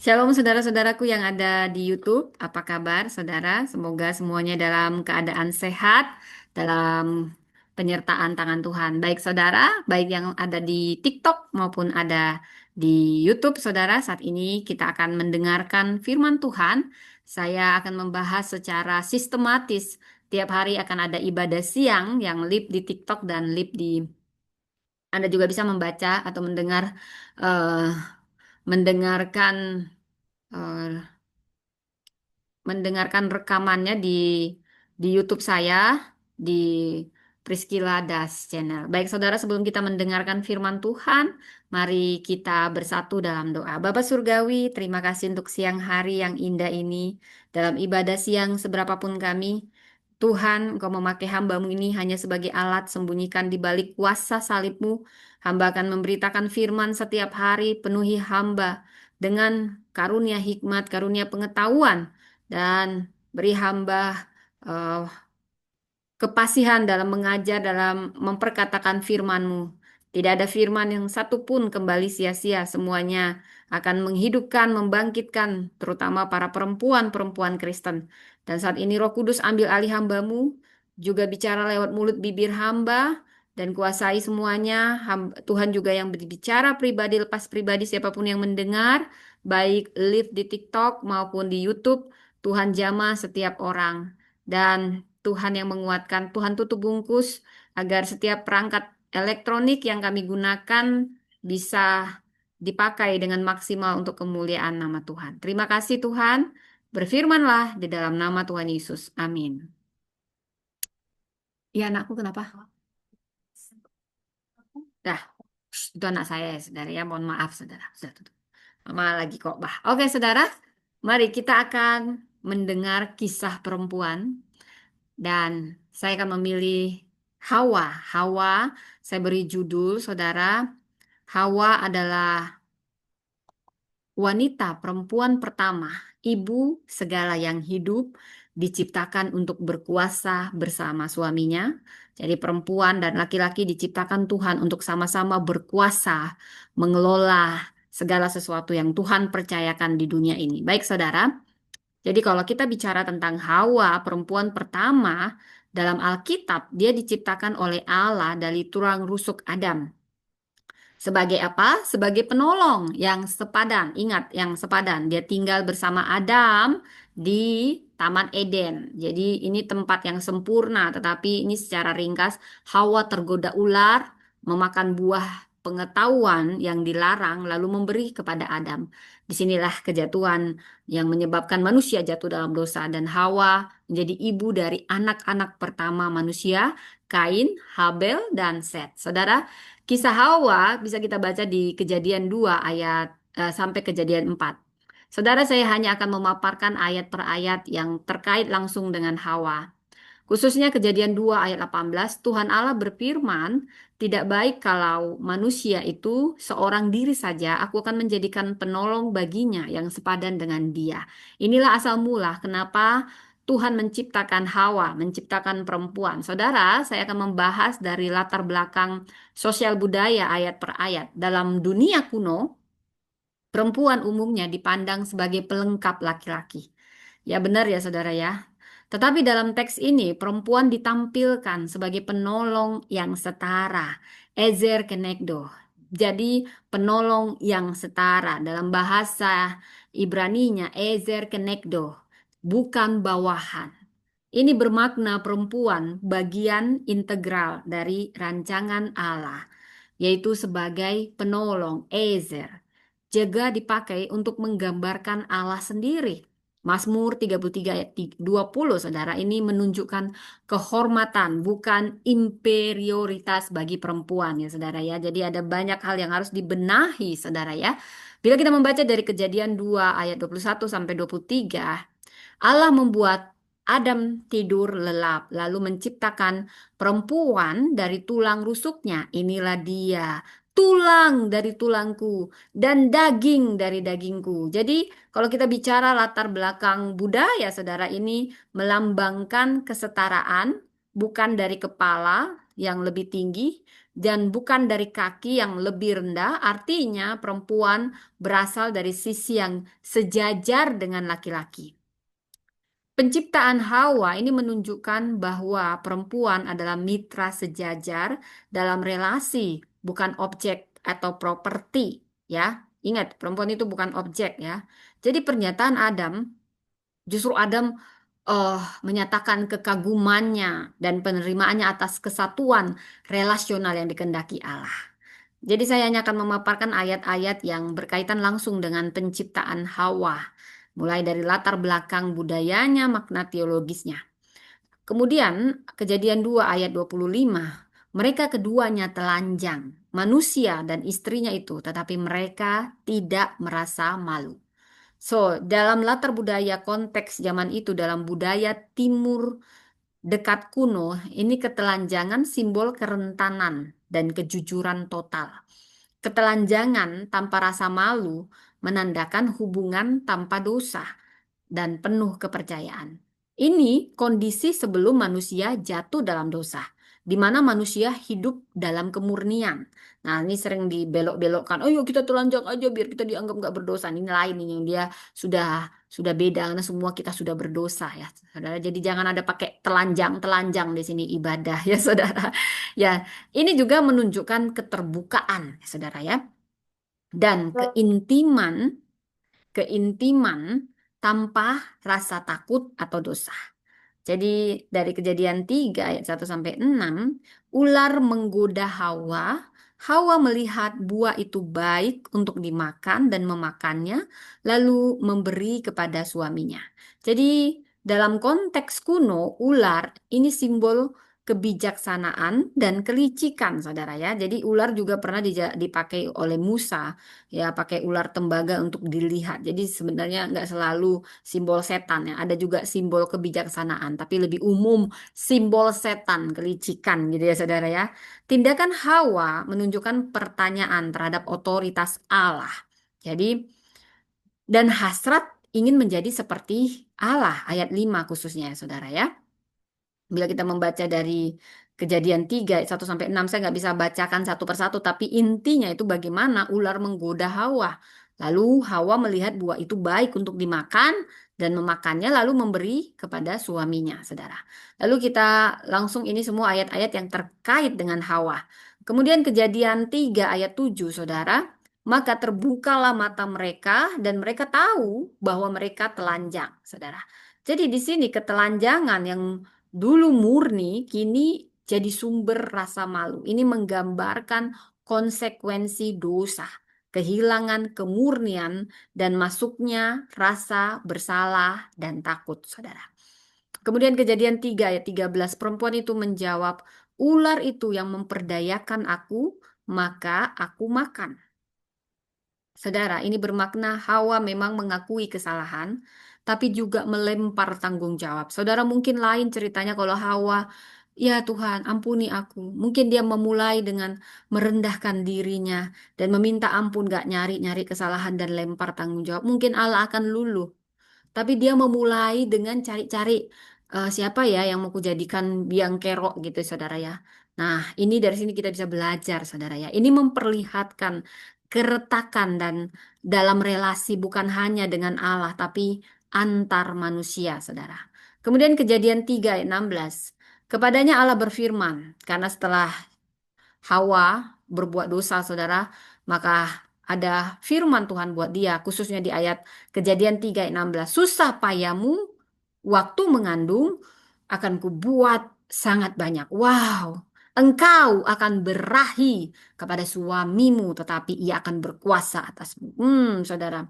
Shalom saudara-saudaraku yang ada di YouTube. Apa kabar saudara? Semoga semuanya dalam keadaan sehat, dalam penyertaan tangan Tuhan. Baik saudara, baik yang ada di TikTok maupun ada di YouTube saudara. Saat ini kita akan mendengarkan firman Tuhan. Saya akan membahas secara sistematis. Tiap hari akan ada ibadah siang yang live di TikTok dan live di Anda juga bisa membaca atau eh, mendengarkan eh, mendengarkan rekamannya di YouTube saya di Priscilla Das Channel. Baik saudara, sebelum kita mendengarkan firman Tuhan, mari kita bersatu dalam doa. Bapa Surgawi, terima kasih untuk siang hari yang indah ini. Dalam ibadah siang seberapapun kami, Tuhan, Engkau memakai hambamu ini hanya sebagai alat sembunyikan di balik kuasa salibmu. Hamba akan memberitakan firman setiap hari, penuhi hamba dengan karunia hikmat, karunia pengetahuan, dan beri hamba eh, kepasihan dalam mengajar, dalam memperkatakan firman-Mu. Tidak ada firman yang satu pun kembali sia-sia, semuanya akan menghidupkan, membangkitkan, terutama para perempuan-perempuan Kristen. Dan saat ini Roh Kudus ambil alih hamba-Mu, juga bicara lewat mulut bibir hamba, dan kuasai semuanya. Tuhan juga yang berbicara pribadi, lepas pribadi siapapun yang mendengar, baik live di TikTok maupun di YouTube, Tuhan jamah setiap orang. Dan Tuhan yang menguatkan, Tuhan tutup bungkus agar setiap perangkat elektronik yang kami gunakan bisa dipakai dengan maksimal untuk kemuliaan nama Tuhan. Terima kasih Tuhan, berfirmanlah di dalam nama Tuhan Yesus. Amin. Ya anakku kenapa? Dah, itu anak saya ya saudara ya, mohon maaf saudara. Sudah tutup. Mama lagi kok bah. Oke saudara, mari kita akan mendengar kisah perempuan. Dan saya akan memilih Hawa. Hawa, saya beri judul, saudara. Hawa adalah wanita perempuan pertama, ibu segala yang hidup, diciptakan untuk berkuasa bersama suaminya. Jadi perempuan dan laki-laki diciptakan Tuhan untuk sama-sama berkuasa, mengelola segala sesuatu yang Tuhan percayakan di dunia ini. Baik, saudara. Jadi kalau kita bicara tentang Hawa, perempuan pertama dalam Alkitab, dia diciptakan oleh Allah dari tulang rusuk Adam. Sebagai apa? Sebagai penolong yang sepadan. Ingat, yang sepadan. Dia tinggal bersama Adam di Taman Eden. Jadi ini tempat yang sempurna, tetapi ini secara ringkas Hawa tergoda ular, memakan buah pengetahuan yang dilarang lalu memberi kepada Adam. Disinilah kejatuhan yang menyebabkan manusia jatuh dalam dosa dan Hawa menjadi ibu dari anak-anak pertama manusia, Kain, Habel, dan Set. Saudara, kisah Hawa bisa kita baca di Kejadian 2 ayat sampai Kejadian 4. Saudara, saya hanya akan memaparkan ayat per ayat yang terkait langsung dengan Hawa. Khususnya Kejadian 2 ayat 18, Tuhan Allah berfirman, tidak baik kalau manusia itu seorang diri saja, aku akan menjadikan penolong baginya yang sepadan dengan dia. Inilah asal mula kenapa Tuhan menciptakan Hawa, menciptakan perempuan. Saudara, saya akan membahas dari latar belakang sosial budaya ayat per ayat. Dalam dunia kuno, perempuan umumnya dipandang sebagai pelengkap laki-laki. Ya benar ya saudara ya. Tetapi dalam teks ini perempuan ditampilkan sebagai penolong yang setara. Ezer kenegdo. Jadi penolong yang setara. Dalam bahasa Ibraninya Ezer kenegdo. Bukan bawahan. Ini bermakna perempuan bagian integral dari rancangan Allah, yaitu sebagai penolong, Ezer. Juga dipakai untuk menggambarkan Allah sendiri. Mazmur 33 ayat 20, saudara, ini menunjukkan kehormatan, bukan inferioritas bagi perempuan ya saudara ya. Jadi ada banyak hal yang harus dibenahi saudara ya. Bila kita membaca dari Kejadian 2 ayat 21 sampai 23, Allah membuat Adam tidur lelap, lalu menciptakan perempuan dari tulang rusuknya. Inilah dia, tulang dari tulangku dan daging dari dagingku. Jadi, kalau kita bicara latar belakang budaya, saudara, ini melambangkan kesetaraan, bukan dari kepala yang lebih tinggi, dan bukan dari kaki yang lebih rendah, artinya perempuan berasal dari sisi yang sejajar dengan laki-laki. Penciptaan Hawa ini menunjukkan bahwa perempuan adalah mitra sejajar dalam relasi, bukan objek atau properti, ya. Ingat, perempuan itu bukan objek, ya. Jadi pernyataan Adam, justru Adam menyatakan kekagumannya dan penerimaannya atas kesatuan relasional yang dikehendaki Allah. Jadi saya hanya akan memaparkan ayat-ayat yang berkaitan langsung dengan penciptaan Hawa, mulai dari latar belakang budayanya, makna teologisnya. Kemudian Kejadian 2 ayat 25, mereka keduanya telanjang, manusia dan istrinya itu, tetapi mereka tidak merasa malu. So, dalam latar budaya konteks zaman itu, dalam budaya timur dekat kuno, ini ketelanjangan simbol kerentanan dan kejujuran total. Ketelanjangan tanpa rasa malu menandakan hubungan tanpa dosa dan penuh kepercayaan. Ini kondisi sebelum manusia jatuh dalam dosa, di mana manusia hidup dalam kemurnian. Nah, ini sering dibelok-belokkan. Oh, yuk kita telanjang aja biar kita dianggap nggak berdosa. Ini lain nih yang dia sudah beda karena semua kita sudah berdosa ya, saudara. Jadi jangan ada pakai telanjang-telanjang di sini ibadah ya, saudara. Ya, ini juga menunjukkan keterbukaan, ya, saudara ya, dan keintiman, keintiman tanpa rasa takut atau dosa. Jadi dari Kejadian 3 ayat 1 sampai 6, ular menggoda Hawa. Hawa melihat buah itu baik untuk dimakan dan memakannya, lalu memberi kepada suaminya. Jadi dalam konteks kuno, ular ini simbol kebijaksanaan dan kelicikan, saudara ya. Jadi ular juga pernah dipakai oleh Musa, ya, pakai ular tembaga untuk dilihat. Jadi sebenarnya nggak selalu simbol setan ya, ada juga simbol kebijaksanaan, tapi lebih umum simbol setan, kelicikan gitu ya, saudara ya. Tindakan Hawa menunjukkan pertanyaan terhadap otoritas Allah. Jadi, dan hasrat ingin menjadi seperti Allah, ayat 5 khususnya ya, saudara ya. Bila kita membaca dari Kejadian 3, 1 sampai 6, saya nggak bisa bacakan satu persatu, tapi intinya itu bagaimana ular menggoda Hawa. Lalu Hawa melihat buah itu baik untuk dimakan dan memakannya lalu memberi kepada suaminya, saudara. Lalu kita langsung ini semua ayat-ayat yang terkait dengan Hawa. Kemudian Kejadian 3 ayat 7, saudara. Maka terbukalah mata mereka dan mereka tahu bahwa mereka telanjang, saudara. Jadi di sini ketelanjangan yang dulu murni, kini jadi sumber rasa malu. Ini menggambarkan konsekuensi dosa, kehilangan kemurnian, dan masuknya rasa bersalah dan takut, saudara. Kemudian Kejadian 3 ayat 13, perempuan itu menjawab, ular itu yang memperdayakan aku, maka aku makan. Saudara, ini bermakna Hawa memang mengakui kesalahan, tapi juga melempar tanggung jawab. Saudara, mungkin lain ceritanya kalau Hawa, ya Tuhan, ampuni aku. Mungkin dia memulai dengan merendahkan dirinya dan meminta ampun, gak nyari-nyari kesalahan dan lempar tanggung jawab. Mungkin Allah akan luluh. Tapi dia memulai dengan cari-cari siapa ya yang mau kujadikan biang kerok gitu, saudara ya. Nah, ini dari sini kita bisa belajar, saudara ya. Ini memperlihatkan keretakan dan dalam relasi bukan hanya dengan Allah, tapi antar manusia, saudara. Kemudian Kejadian 3 ayat 16. Kepadanya Allah berfirman, karena setelah Hawa berbuat dosa, saudara, maka ada firman Tuhan buat dia, khususnya di ayat Kejadian 3 ayat 16. Susah payamu waktu mengandung akan kubuat sangat banyak. Wow, engkau akan berahi kepada suamimu, tetapi ia akan berkuasa atasmu. Saudara,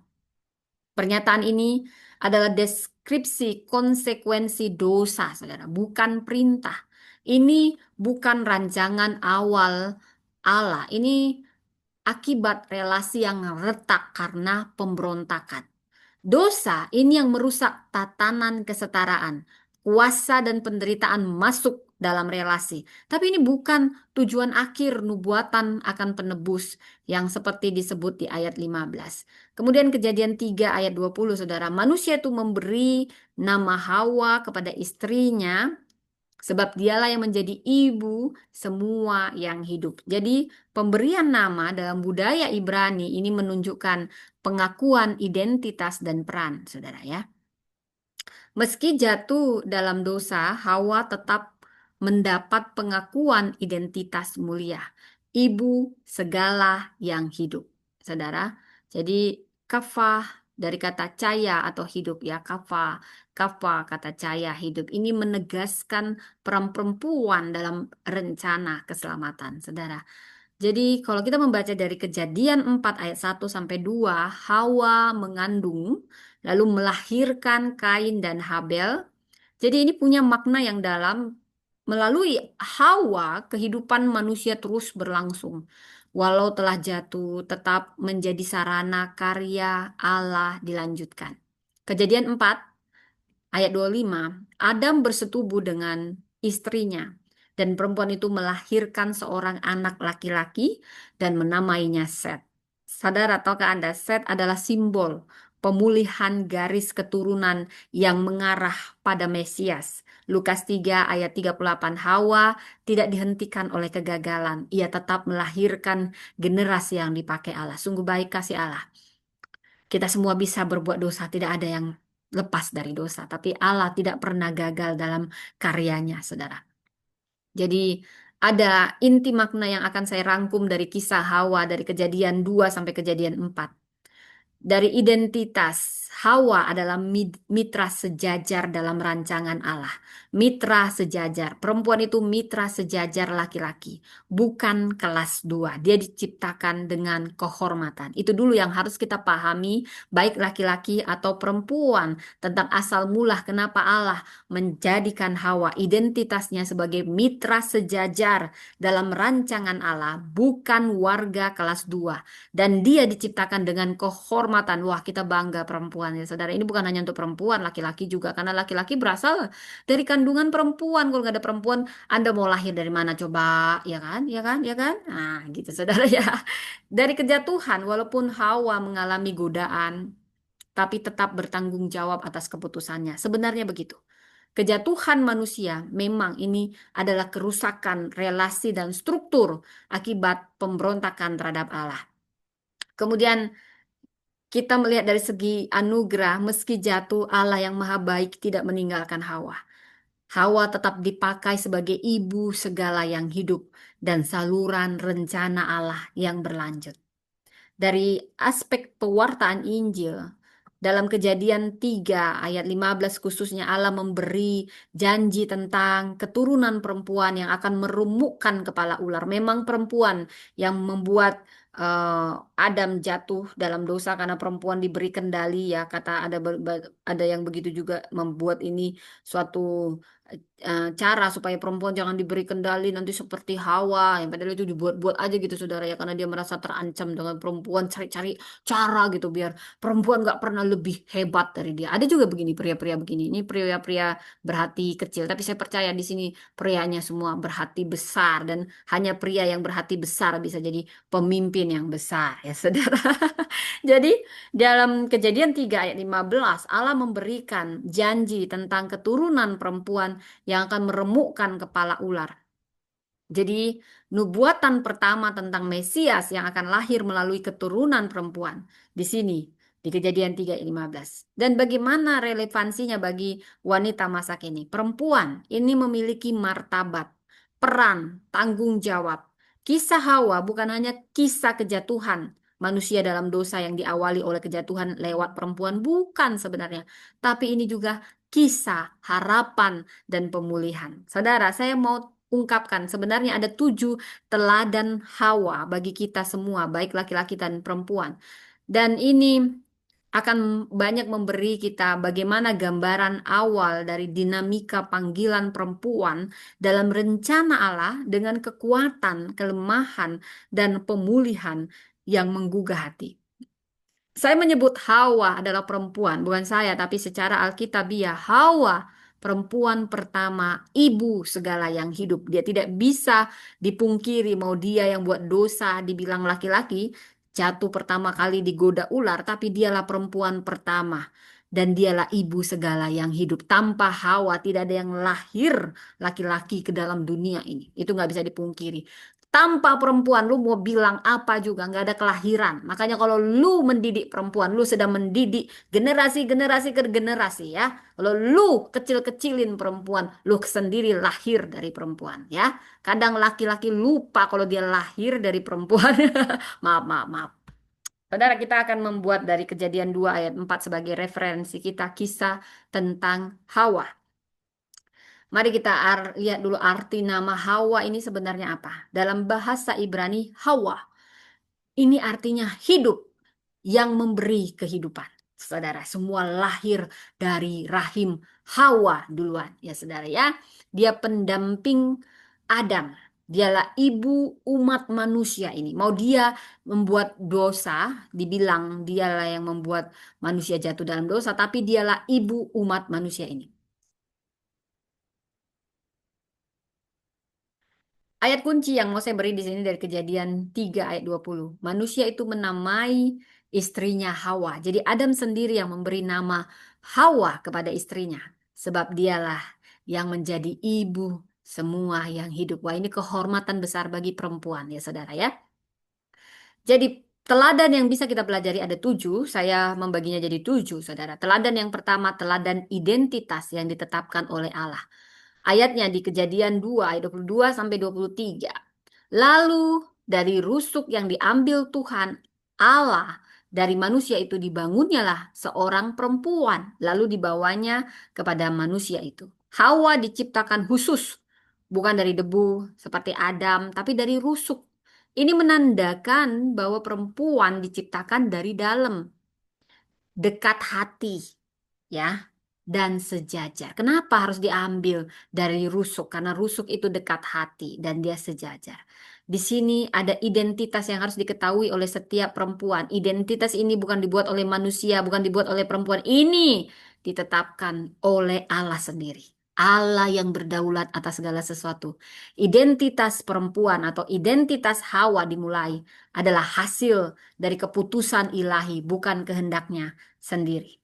pernyataan ini adalah deskripsi konsekuensi dosa, saudara, bukan perintah. Ini bukan rancangan awal Allah. Ini akibat relasi yang retak karena pemberontakan. Dosa ini yang merusak tatanan kesetaraan. Kuasa dan penderitaan masuk dalam relasi. Tapi ini bukan tujuan akhir nubuatan akan penebus yang seperti disebut di ayat 15. Kemudian Kejadian 3 ayat 20, saudara. Manusia itu memberi nama Hawa kepada istrinya sebab dialah yang menjadi ibu semua yang hidup. Jadi pemberian nama dalam budaya Ibrani ini menunjukkan pengakuan identitas dan peran, saudara ya. Meski jatuh dalam dosa, Hawa tetap mendapat pengakuan identitas mulia, ibu segala yang hidup. Saudara, jadi kafah dari kata caya atau hidup ya, kafah, kafah kata caya hidup. Ini menegaskan peran perempuan dalam rencana keselamatan, saudara. Jadi kalau kita membaca dari Kejadian 4 ayat 1 sampai 2, Hawa mengandung lalu melahirkan Kain dan Habel. Jadi ini punya makna yang dalam. Melalui Hawa, kehidupan manusia terus berlangsung. Walau telah jatuh, tetap menjadi sarana karya Allah dilanjutkan. Kejadian 4 ayat 25, Adam bersetubuh dengan istrinya dan perempuan itu melahirkan seorang anak laki-laki dan menamainya Set. Sadar ataukah Anda, Set adalah simbol pemulihan garis keturunan yang mengarah pada Mesias. Lukas 3 ayat 38, Hawa tidak dihentikan oleh kegagalan. Ia tetap melahirkan generasi yang dipakai Allah. Sungguh baik kasih Allah. Kita semua bisa berbuat dosa, tidak ada yang lepas dari dosa. Tapi Allah tidak pernah gagal dalam karyanya, saudara. Jadi ada inti makna yang akan saya rangkum dari kisah Hawa dari Kejadian 2 sampai Kejadian 4. Dari identitas, Hawa adalah mitra sejajar dalam rancangan Allah. Mitra sejajar. Perempuan itu mitra sejajar laki-laki. Bukan kelas dua. Dia diciptakan dengan kehormatan. Itu dulu yang harus kita pahami, baik laki-laki atau perempuan. Tentang asal mula kenapa Allah menjadikan Hawa identitasnya sebagai mitra sejajar dalam rancangan Allah. Bukan warga kelas dua. Dan dia diciptakan dengan kehormatan. Wah, kita bangga perempuan ya, saudara. Ini bukan hanya untuk perempuan, laki-laki juga. Karena laki-laki berasal dari kandungan perempuan. Kalau nggak ada perempuan, Anda mau lahir dari mana coba? Ya kan? Ya kan? Ya kan? Nah, gitu saudara ya. Dari kejatuhan, walaupun Hawa mengalami godaan, tapi tetap bertanggung jawab atas keputusannya. Sebenarnya begitu. Kejatuhan manusia memang ini adalah kerusakan relasi dan struktur akibat pemberontakan terhadap Allah. Kemudian kita melihat dari segi anugerah, meski jatuh, Allah yang maha baik tidak meninggalkan Hawa. Hawa tetap dipakai sebagai ibu segala yang hidup dan saluran rencana Allah yang berlanjut. Dari aspek pewartaan Injil, dalam Kejadian 3 ayat 15 khususnya Allah memberi janji tentang keturunan perempuan yang akan merumukkan kepala ular. Memang perempuan yang membuat Adam jatuh dalam dosa karena perempuan diberi kendali ya. Kata ada yang begitu juga membuat ini suatu cara supaya perempuan jangan diberi kendali nanti seperti Hawa yang padahal itu dibuat-buat aja gitu saudara ya karena dia merasa terancam dengan perempuan cari-cari cara gitu biar perempuan nggak pernah lebih hebat dari dia. Ada juga begini pria-pria begini. Ini pria-pria berhati kecil tapi saya percaya di sini prianya semua berhati besar dan hanya pria yang berhati besar bisa jadi pemimpin yang besar ya saudara. Jadi dalam Kejadian 3 ayat 15 Allah memberikan janji tentang keturunan perempuan yang akan meremukkan kepala ular. Jadi nubuatan pertama tentang Mesias yang akan lahir melalui keturunan perempuan di sini di Kejadian 3 ayat 15. Dan bagaimana relevansinya bagi wanita masa kini? Perempuan ini memiliki martabat, peran, tanggung jawab. Kisah Hawa bukan hanya kisah kejatuhan manusia dalam dosa yang diawali oleh kejatuhan lewat perempuan, bukan sebenarnya. Tapi ini juga kisah harapan dan pemulihan. Saudara, saya mau ungkapkan sebenarnya ada 7 teladan Hawa bagi kita semua, baik laki-laki dan perempuan. Dan ini akan banyak memberi kita bagaimana gambaran awal dari dinamika panggilan perempuan dalam rencana Allah dengan kekuatan, kelemahan, dan pemulihan yang menggugah hati. Saya menyebut Hawa adalah perempuan, bukan saya, tapi secara Alkitabiah Hawa perempuan pertama, ibu segala yang hidup. Dia tidak bisa dipungkiri mau dia yang buat dosa dibilang laki-laki, jatuh pertama kali digoda ular, tapi dialah perempuan pertama. dan dialah ibu segala yang hidup. Tanpa Hawa tidak ada yang lahir laki-laki ke dalam dunia ini. Itu nggak bisa dipungkiri. Tanpa perempuan, lu mau bilang apa juga, nggak ada kelahiran. Makanya kalau lu mendidik perempuan, lu sedang mendidik generasi-generasi ke generasi ya. Kalau lu kecil-kecilin perempuan, lu sendiri lahir dari perempuan ya. Kadang laki-laki lupa kalau dia lahir dari perempuan. Maaf, maaf, maaf. Saudara, kita akan membuat dari Kejadian 2 ayat 4 sebagai referensi kita kisah tentang Hawa. Mari kita lihat dulu arti nama Hawa ini sebenarnya apa. Dalam bahasa Ibrani, Hawa ini artinya hidup yang memberi kehidupan. Saudara, semua lahir dari rahim Hawa duluan. Ya saudara ya, dia pendamping Adam. Dialah ibu umat manusia ini. Mau dia membuat dosa, dibilang dialah yang membuat manusia jatuh dalam dosa, tapi dialah ibu umat manusia ini. Ayat kunci yang mau saya beri di sini dari Kejadian 3 ayat 20. Manusia itu menamai istrinya Hawa. Jadi Adam sendiri yang memberi nama Hawa kepada istrinya. Sebab dialah yang menjadi ibu semua yang hidup. Wah, ini kehormatan besar bagi perempuan ya saudara ya. Jadi teladan yang bisa kita pelajari ada 7. Saya membaginya jadi 7 saudara. Teladan yang pertama teladan identitas yang ditetapkan oleh Allah. Ayatnya di Kejadian 2 ayat 22 sampai 23. Lalu dari rusuk yang diambil Tuhan Allah dari manusia itu dibangunnyalah seorang perempuan, lalu dibawanya kepada manusia itu. Hawa diciptakan khusus, bukan dari debu seperti Adam, tapi dari rusuk. Ini menandakan bahwa perempuan diciptakan dari dalam, dekat hati, ya, dan sejajar. Kenapa harus diambil dari rusuk? Karena rusuk itu dekat hati dan dia sejajar. Di sini ada identitas yang harus diketahui oleh setiap perempuan. Identitas ini bukan dibuat oleh manusia, bukan dibuat oleh perempuan. Ini ditetapkan oleh Allah sendiri. Allah yang berdaulat atas segala sesuatu. Identitas perempuan atau identitas Hawa dimulai adalah hasil dari keputusan ilahi, bukan kehendaknya sendiri.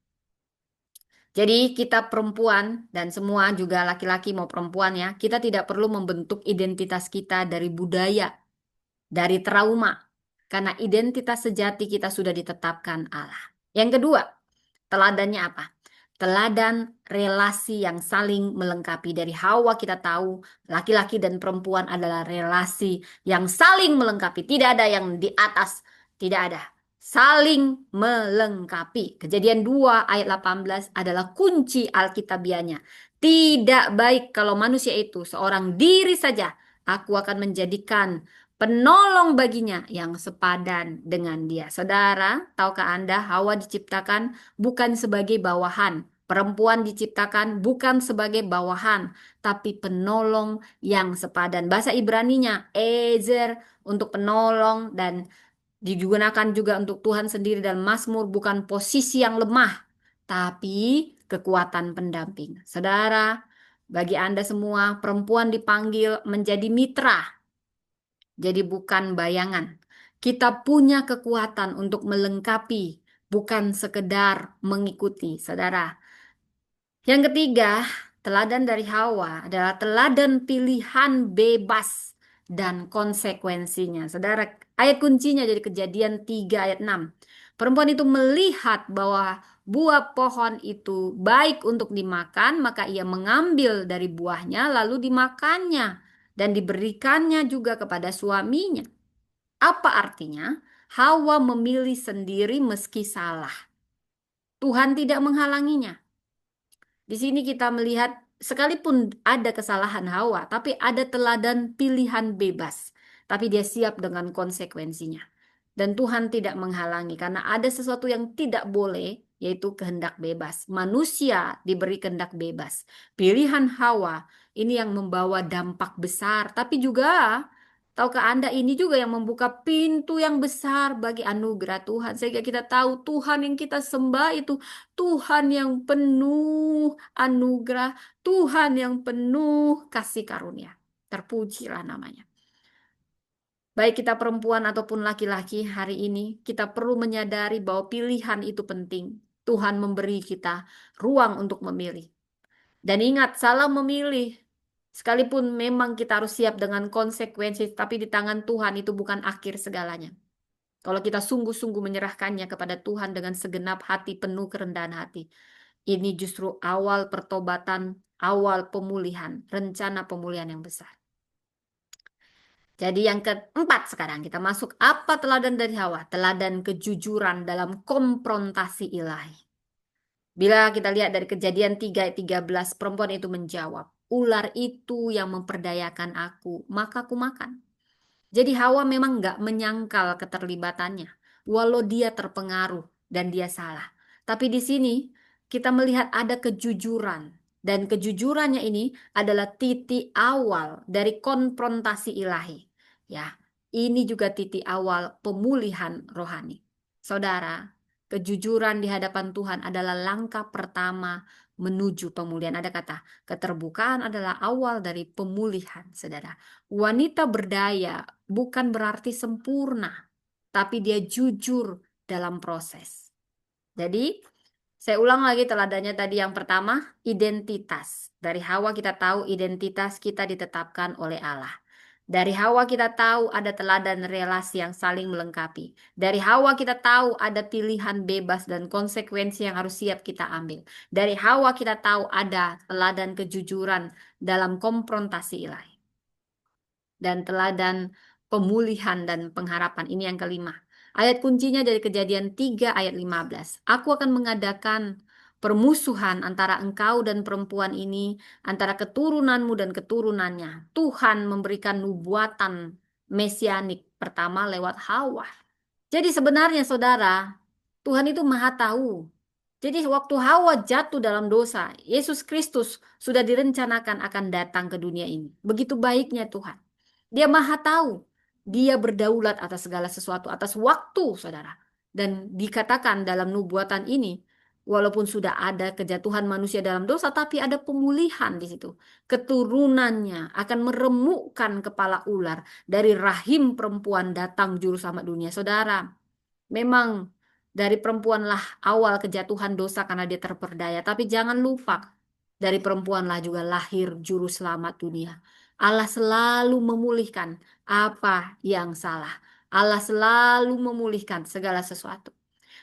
Jadi kita perempuan dan semua juga laki-laki mau perempuan ya, kita tidak perlu membentuk identitas kita dari budaya, dari trauma, karena identitas sejati kita sudah ditetapkan Allah. Yang kedua, teladannya apa? Teladan relasi yang saling melengkapi. Dari Hawa kita tahu laki-laki dan perempuan adalah relasi yang saling melengkapi. Tidak ada yang di atas, tidak ada. Saling melengkapi. Kejadian 2 ayat 18 adalah kunci Alkitabianya. Tidak baik kalau manusia itu seorang diri saja. Aku akan menjadikan penolong baginya yang sepadan dengan dia. Saudara, tahukah Anda Hawa diciptakan bukan sebagai bawahan. Perempuan diciptakan bukan sebagai bawahan, tapi penolong yang sepadan. Bahasa Ibraninya, Ezer untuk penolong dan digunakan juga untuk Tuhan sendiri dan Mazmur bukan posisi yang lemah, tapi kekuatan pendamping. Saudara, bagi Anda semua, perempuan dipanggil menjadi mitra, jadi bukan bayangan. Kita punya kekuatan untuk melengkapi, bukan sekedar mengikuti, saudara. Yang ketiga, teladan dari Hawa adalah teladan pilihan bebas dan konsekuensinya. Saudara, ayat kuncinya dari Kejadian 3 ayat 6. Perempuan itu melihat bahwa buah pohon itu baik untuk dimakan, maka ia mengambil dari buahnya lalu dimakannya dan diberikannya juga kepada suaminya. Apa artinya? Hawa memilih sendiri meski salah. Tuhan tidak menghalanginya. Di sini kita melihat sekalipun ada kesalahan Hawa, tapi ada teladan pilihan bebas. Tapi dia siap dengan konsekuensinya. Dan Tuhan tidak menghalangi karena ada sesuatu yang tidak boleh, yaitu kehendak bebas. Manusia diberi kehendak bebas. Pilihan Hawa ini yang membawa dampak besar, tapi juga tahukah Anda ini juga yang membuka pintu yang besar bagi anugerah Tuhan. Sehingga kita tahu Tuhan yang kita sembah itu Tuhan yang penuh anugerah, Tuhan yang penuh kasih karunia. Terpujilah namanya. Baik kita perempuan ataupun laki-laki hari ini, kita perlu menyadari bahwa pilihan itu penting. Tuhan memberi kita ruang untuk memilih. Dan ingat, salah memilih, sekalipun memang kita harus siap dengan konsekuensi, tapi di tangan Tuhan itu bukan akhir segalanya. Kalau kita sungguh-sungguh menyerahkannya kepada Tuhan dengan segenap hati, penuh kerendahan hati. Ini justru awal pertobatan, awal pemulihan, rencana pemulihan yang besar. Jadi yang keempat sekarang kita masuk apa teladan dari Hawa? Teladan kejujuran dalam konfrontasi ilahi. Bila kita lihat dari Kejadian 3 ayat 13, perempuan itu menjawab, ular itu yang memperdayakan aku, maka aku makan. Jadi Hawa memang nggak menyangkal keterlibatannya, walau dia terpengaruh dan dia salah. Tapi di sini kita melihat ada kejujuran, dan kejujurannya ini adalah titik awal dari konfrontasi ilahi. Ya, ini juga titik awal pemulihan rohani. Saudara, kejujuran di hadapan Tuhan adalah langkah pertama menuju pemulihan. Ada kata, keterbukaan adalah awal dari pemulihan, saudara. Wanita berdaya bukan berarti sempurna, tapi dia jujur dalam proses. Jadi, saya ulang lagi teladannya tadi yang pertama, identitas. Dari Hawa kita tahu identitas kita ditetapkan oleh Allah. Dari Hawa kita tahu ada teladan relasi yang saling melengkapi. Dari Hawa kita tahu ada pilihan bebas dan konsekuensi yang harus siap kita ambil. Dari Hawa kita tahu ada teladan kejujuran dalam konfrontasi ilahi dan teladan pemulihan dan pengharapan. Ini yang kelima. Ayat kuncinya dari Kejadian 3 ayat 15. Aku akan mengadakan permusuhan antara engkau dan perempuan ini, antara keturunanmu dan keturunannya. Tuhan memberikan nubuatan mesianik pertama lewat Hawa. Jadi sebenarnya saudara, Tuhan itu maha tahu. Jadi waktu Hawa jatuh dalam dosa, Yesus Kristus sudah direncanakan akan datang ke dunia ini. Begitu baiknya Tuhan. Dia maha tahu. Dia berdaulat atas segala sesuatu, atas waktu, saudara. Dan dikatakan dalam nubuatan ini, walaupun sudah ada kejatuhan manusia dalam dosa, tapi ada pemulihan di situ. Keturunannya akan meremukkan kepala ular dari rahim perempuan datang juru selamat dunia. Saudara, memang dari perempuanlah awal kejatuhan dosa karena dia terperdaya. Tapi jangan lupa, dari perempuanlah juga lahir juru selamat dunia. Allah selalu memulihkan apa yang salah. Allah selalu memulihkan segala sesuatu.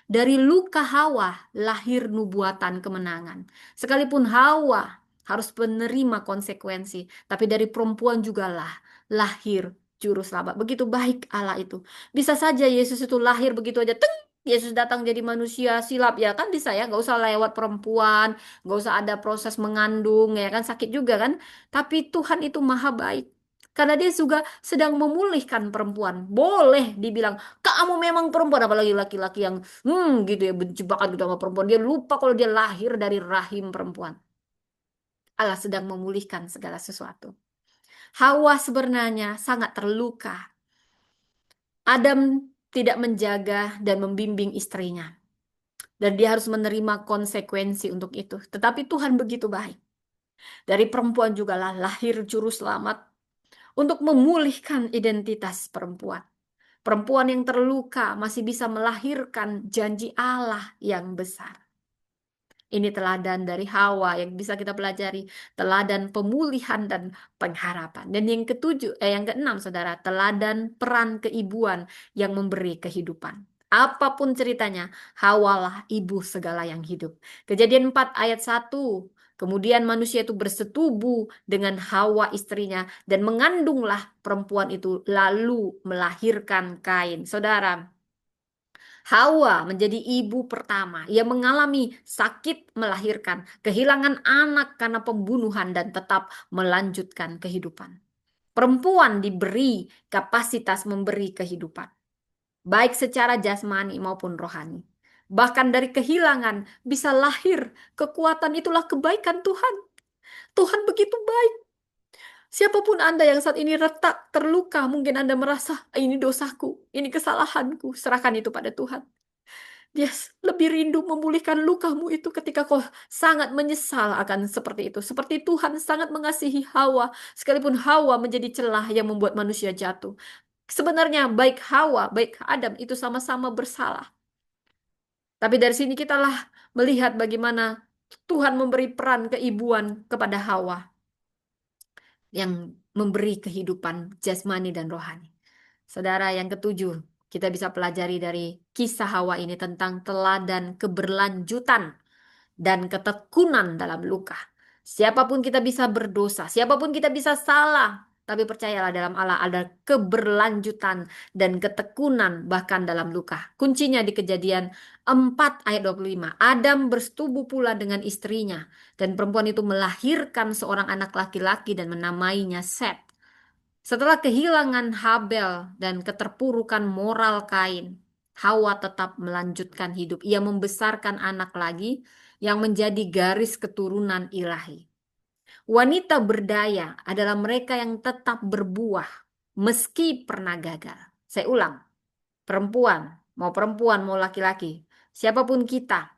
Dari luka Hawa lahir nubuatan kemenangan. Sekalipun Hawa harus menerima konsekuensi, tapi dari perempuan jugalah lahir juru selamat. Begitu baik Allah itu. Bisa saja Yesus itu lahir begitu aja. Teng, Yesus datang jadi manusia silap ya kan, bisa ya, nggak usah lewat perempuan, nggak usah ada proses mengandung ya kan, sakit juga kan. Tapi Tuhan itu maha baik. Karena dia juga sedang memulihkan perempuan. Boleh dibilang, kamu memang perempuan, apalagi laki-laki yang gitu ya, benci banget gitu sama perempuan. Dia lupa kalau dia lahir dari rahim perempuan. Allah sedang memulihkan segala sesuatu. Hawa sebenarnya sangat terluka. Adam tidak menjaga dan membimbing istrinya. Dan dia harus menerima konsekuensi untuk itu. Tetapi Tuhan begitu baik. Dari perempuan jugalah lahir juru selamat untuk memulihkan identitas perempuan. Perempuan yang terluka masih bisa melahirkan janji Allah yang besar. Ini teladan dari Hawa yang bisa kita pelajari, teladan pemulihan dan pengharapan. Dan yang ketujuh, yang keenam, saudara, teladan peran keibuan yang memberi kehidupan. Apapun ceritanya, Hawalah ibu segala yang hidup. Kejadian 4 ayat 1. Kemudian manusia itu bersetubuh dengan Hawa istrinya dan mengandunglah perempuan itu lalu melahirkan Kain. Saudara, Hawa menjadi ibu pertama. Ia mengalami sakit melahirkan, kehilangan anak karena pembunuhan dan tetap melanjutkan kehidupan. Perempuan diberi kapasitas memberi kehidupan, baik secara jasmani maupun rohani. Bahkan dari kehilangan bisa lahir kekuatan, itulah kebaikan Tuhan. Tuhan begitu baik. Siapapun Anda yang saat ini retak, terluka, mungkin Anda merasa, ini dosaku, ini kesalahanku, serahkan itu pada Tuhan. Dia lebih rindu memulihkan lukamu itu ketika kau sangat menyesal akan seperti itu. Seperti Tuhan sangat mengasihi Hawa, sekalipun Hawa menjadi celah yang membuat manusia jatuh. Sebenarnya baik Hawa, baik Adam itu sama-sama bersalah. Tapi dari sini kitalah melihat bagaimana Tuhan memberi peran keibuan kepada Hawa yang memberi kehidupan jasmani dan rohani. Saudara, yang ketujuh, kita bisa pelajari dari kisah Hawa ini tentang teladan keberlanjutan dan ketekunan dalam luka. Siapapun kita bisa berdosa, siapapun kita bisa salah, tapi percayalah dalam Allah ada keberlanjutan dan ketekunan bahkan dalam luka. Kuncinya di Kejadian 4 ayat 25. Adam bersetubuh pula dengan istrinya dan perempuan itu melahirkan seorang anak laki-laki dan menamainya Set. Setelah kehilangan Habel dan keterpurukan moral Kain, Hawa tetap melanjutkan hidup. Ia membesarkan anak lagi yang menjadi garis keturunan ilahi. Wanita berdaya adalah mereka yang tetap berbuah meski pernah gagal. Saya ulang, perempuan mau laki-laki, siapapun kita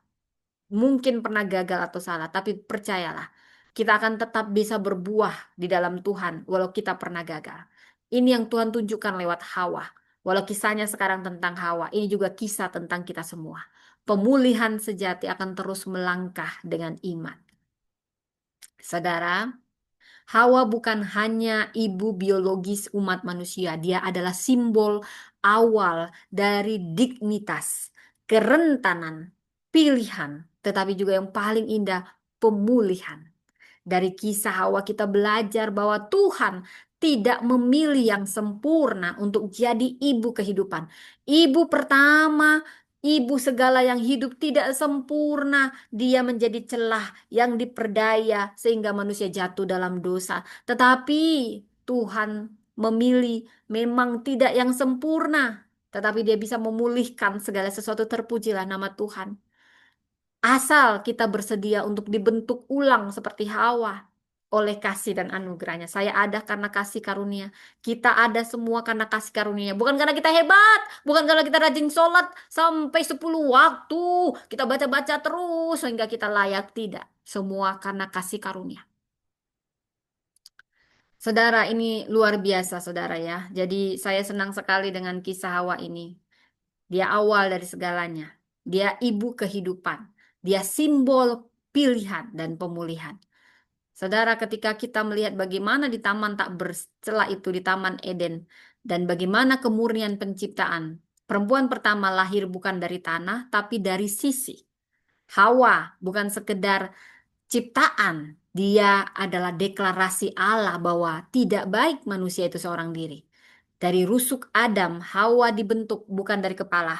mungkin pernah gagal atau salah, tapi percayalah, kita akan tetap bisa berbuah di dalam Tuhan walau kita pernah gagal. Ini yang Tuhan tunjukkan lewat Hawa. Walau kisahnya sekarang tentang Hawa, ini juga kisah tentang kita semua. Pemulihan sejati akan terus melangkah dengan iman. Saudara, Hawa bukan hanya ibu biologis umat manusia, dia adalah simbol awal dari dignitas, kerentanan, pilihan, tetapi juga yang paling indah, pemulihan. Dari kisah Hawa kita belajar bahwa Tuhan tidak memilih yang sempurna untuk jadi ibu kehidupan. Ibu pertama, ibu segala yang hidup tidak sempurna. Dia menjadi celah yang diperdaya sehingga manusia jatuh dalam dosa. Tetapi Tuhan memilih memang tidak yang sempurna. Tetapi dia bisa memulihkan segala sesuatu. Terpujilah nama Tuhan. Asal kita bersedia untuk dibentuk ulang seperti Hawa oleh kasih dan anugerahnya. Saya ada karena kasih karunia. Kita ada semua karena kasih karunia. Bukan karena kita hebat. Bukan karena kita rajin sholat sampai 10 waktu. Kita baca-baca terus sehingga kita layak. Tidak. Semua karena kasih karunia. Saudara, ini luar biasa saudara ya. Jadi saya senang sekali dengan kisah Hawa ini. Dia awal dari segalanya. Dia ibu kehidupan. Dia simbol pilihan dan pemulihan. Saudara, ketika kita melihat bagaimana di taman tak bercela itu, di Taman Eden, dan bagaimana kemurnian penciptaan, perempuan pertama lahir bukan dari tanah, tapi dari sisi. Hawa bukan sekedar ciptaan, dia adalah deklarasi Allah bahwa tidak baik manusia itu seorang diri. Dari rusuk Adam, Hawa dibentuk bukan dari kepala,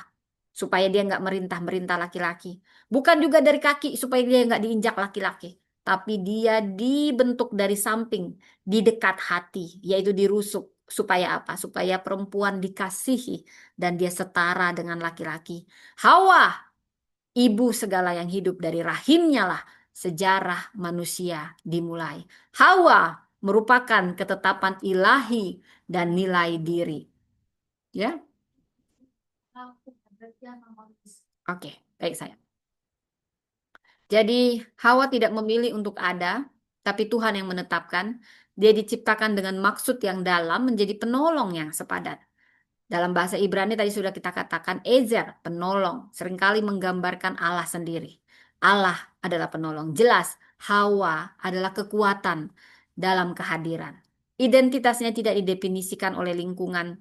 supaya dia nggak merintah-merintah laki-laki. Bukan juga dari kaki, supaya dia nggak diinjak laki-laki. Tapi dia dibentuk dari samping, di dekat hati, yaitu dirusuk. Supaya apa? Supaya perempuan dikasihi dan dia setara dengan laki-laki. Hawa, ibu segala yang hidup, dari rahimnya lah sejarah manusia dimulai. Hawa merupakan ketetapan ilahi dan nilai diri. Ya, oke, baik saya. Jadi Hawa tidak memilih untuk ada, tapi Tuhan yang menetapkan. Dia diciptakan dengan maksud yang dalam menjadi penolong yang sepadan. Dalam bahasa Ibrani tadi sudah kita katakan Ezer, penolong, seringkali menggambarkan Allah sendiri. Allah adalah penolong. Jelas, Hawa adalah kekuatan dalam kehadiran. Identitasnya tidak didefinisikan oleh lingkungan.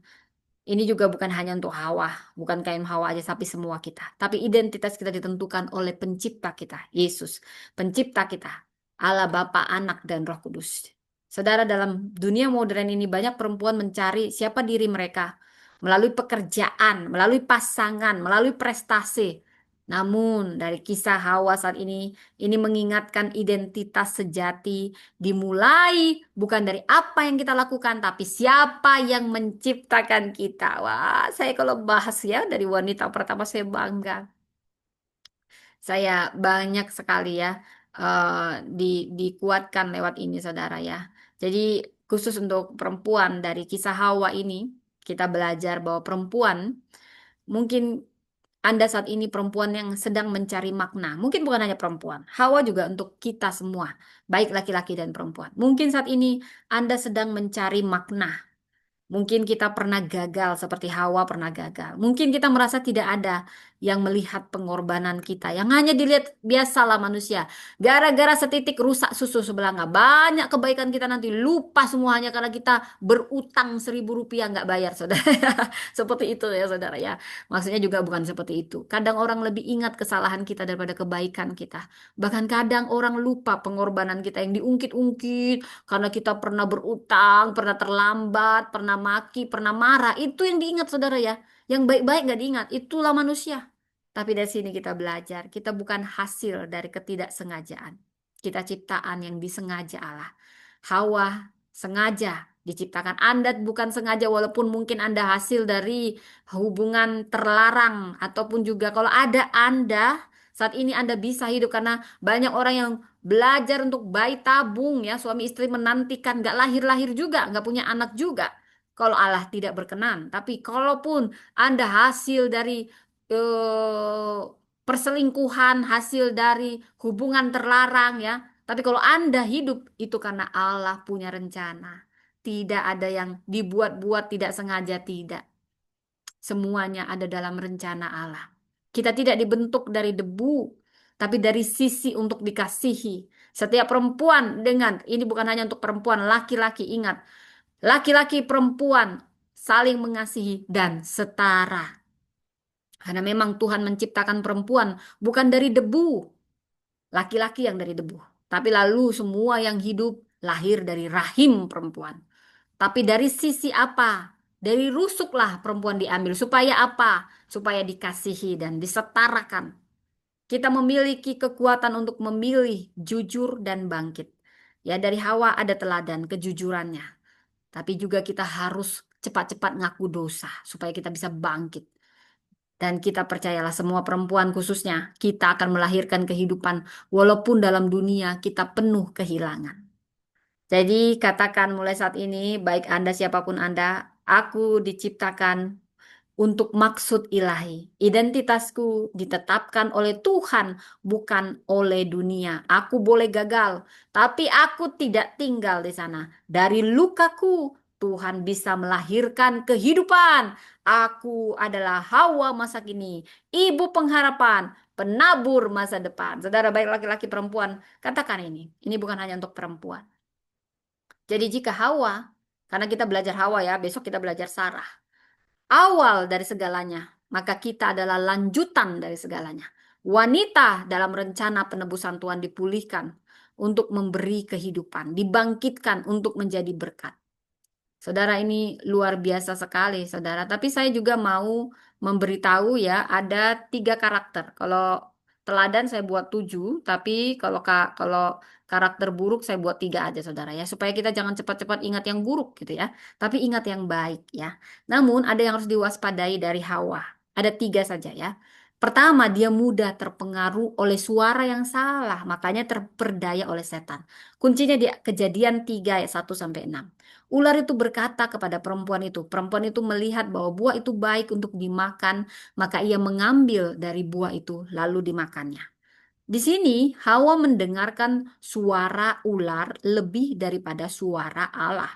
Ini juga bukan hanya untuk Hawa, bukan kain Hawa aja, tapi semua kita. Tapi identitas kita ditentukan oleh pencipta kita, Yesus. Pencipta kita, Allah Bapa, Anak, dan Roh Kudus. Saudara, dalam dunia modern ini banyak perempuan mencari siapa diri mereka melalui pekerjaan, melalui pasangan, melalui prestasi. Namun dari kisah Hawa saat ini mengingatkan identitas sejati dimulai bukan dari apa yang kita lakukan, tapi siapa yang menciptakan kita. Wah, saya kalau bahas ya dari wanita pertama saya bangga. Saya banyak sekali ya dikuatkan lewat ini saudara ya. Jadi khusus untuk perempuan dari kisah Hawa ini kita belajar bahwa perempuan mungkin Anda saat ini perempuan yang sedang mencari makna. Mungkin bukan hanya perempuan. Hawa juga untuk kita semua, baik laki-laki dan perempuan. Mungkin saat ini Anda sedang mencari makna. Mungkin kita pernah gagal seperti Hawa pernah gagal. Mungkin kita merasa tidak ada yang melihat pengorbanan kita. Yang hanya dilihat biasalah manusia. Gara-gara setitik rusak susu sebelah nggak banyak kebaikan kita nanti lupa semuanya karena kita berutang 1.000 rupiah nggak bayar, saudara. Seperti itu ya, saudara ya. Maksudnya juga bukan seperti itu. Kadang orang lebih ingat kesalahan kita daripada kebaikan kita. Bahkan kadang orang lupa pengorbanan kita yang diungkit-ungkit karena kita pernah berutang, pernah terlambat, pernah maki, pernah marah. Itu yang diingat, saudara ya. Yang baik-baik nggak diingat. Itulah manusia. Tapi dari sini kita belajar, kita bukan hasil dari ketidaksengajaan. Kita ciptaan yang disengaja Allah. Hawa sengaja diciptakan. Anda bukan sengaja walaupun mungkin Anda hasil dari hubungan terlarang ataupun juga kalau ada Anda saat ini Anda bisa hidup karena banyak orang yang belajar untuk bayi tabung ya, suami istri menantikan nggak lahir-lahir juga, nggak punya anak juga. Kalau Allah tidak berkenan, tapi kalaupun Anda hasil dari eh, perselingkuhan, hasil dari hubungan terlarang ya, tapi kalau Anda hidup itu karena Allah punya rencana. Tidak ada yang dibuat-buat tidak sengaja, tidak. Semuanya ada dalam rencana Allah. Kita tidak dibentuk dari debu, tapi dari sisi untuk dikasihi. Setiap perempuan dengan, ini bukan hanya untuk perempuan, laki-laki ingat. Laki-laki perempuan saling mengasihi dan setara. Karena memang Tuhan menciptakan perempuan bukan dari debu, laki-laki yang dari debu. Tapi lalu semua yang hidup lahir dari rahim perempuan. Tapi dari sisi apa? Dari rusuklah perempuan diambil. Supaya apa? Supaya dikasihi dan disetarakan. Kita memiliki kekuatan untuk memilih jujur dan bangkit. Ya, dari Hawa ada teladan kejujurannya. Tapi juga kita harus cepat-cepat ngaku dosa supaya kita bisa bangkit. Dan kita percayalah semua perempuan khususnya, kita akan melahirkan kehidupan walaupun dalam dunia kita penuh kehilangan. Jadi katakan mulai saat ini, baik Anda siapapun Anda, aku diciptakan untuk maksud ilahi. Identitasku ditetapkan oleh Tuhan, bukan oleh dunia. Aku boleh gagal, tapi aku tidak tinggal di sana. Dari lukaku, Tuhan bisa melahirkan kehidupan. Aku adalah Hawa masa kini, ibu pengharapan, penabur masa depan. Saudara baik laki-laki perempuan, katakan ini. Ini bukan hanya untuk perempuan. Jadi jika Hawa, karena kita belajar Hawa ya, besok kita belajar Sarah awal dari segalanya, maka kita adalah lanjutan dari segalanya. Wanita dalam rencana penebusan Tuhan dipulihkan untuk memberi kehidupan, dibangkitkan untuk menjadi berkat. Saudara ini luar biasa sekali, saudara. Tapi saya juga mau memberitahu ya, ada 3 karakter. Kalau teladan saya buat 7, tapi kalau karakter buruk saya buat 3 aja, saudara ya. Supaya kita jangan cepat-cepat ingat yang buruk gitu ya. Tapi ingat yang baik ya. Namun ada yang harus diwaspadai dari Hawa. Ada 3 saja ya. Pertama, dia mudah terpengaruh oleh suara yang salah, makanya terperdaya oleh setan. Kuncinya di Kejadian 3 ayat 1 sampai 6. Ular itu berkata kepada perempuan itu. Perempuan itu melihat bahwa buah itu baik untuk dimakan, maka ia mengambil dari buah itu lalu dimakannya. Di sini Hawa mendengarkan suara ular lebih daripada suara Allah.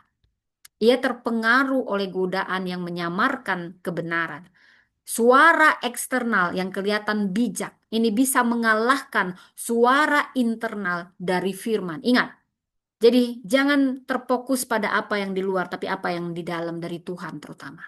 Ia terpengaruh oleh godaan yang menyamarkan kebenaran. Suara eksternal yang kelihatan bijak ini bisa mengalahkan suara internal dari firman. Ingat, jadi jangan terfokus pada apa yang di luar, tapi apa yang di dalam dari Tuhan terutama.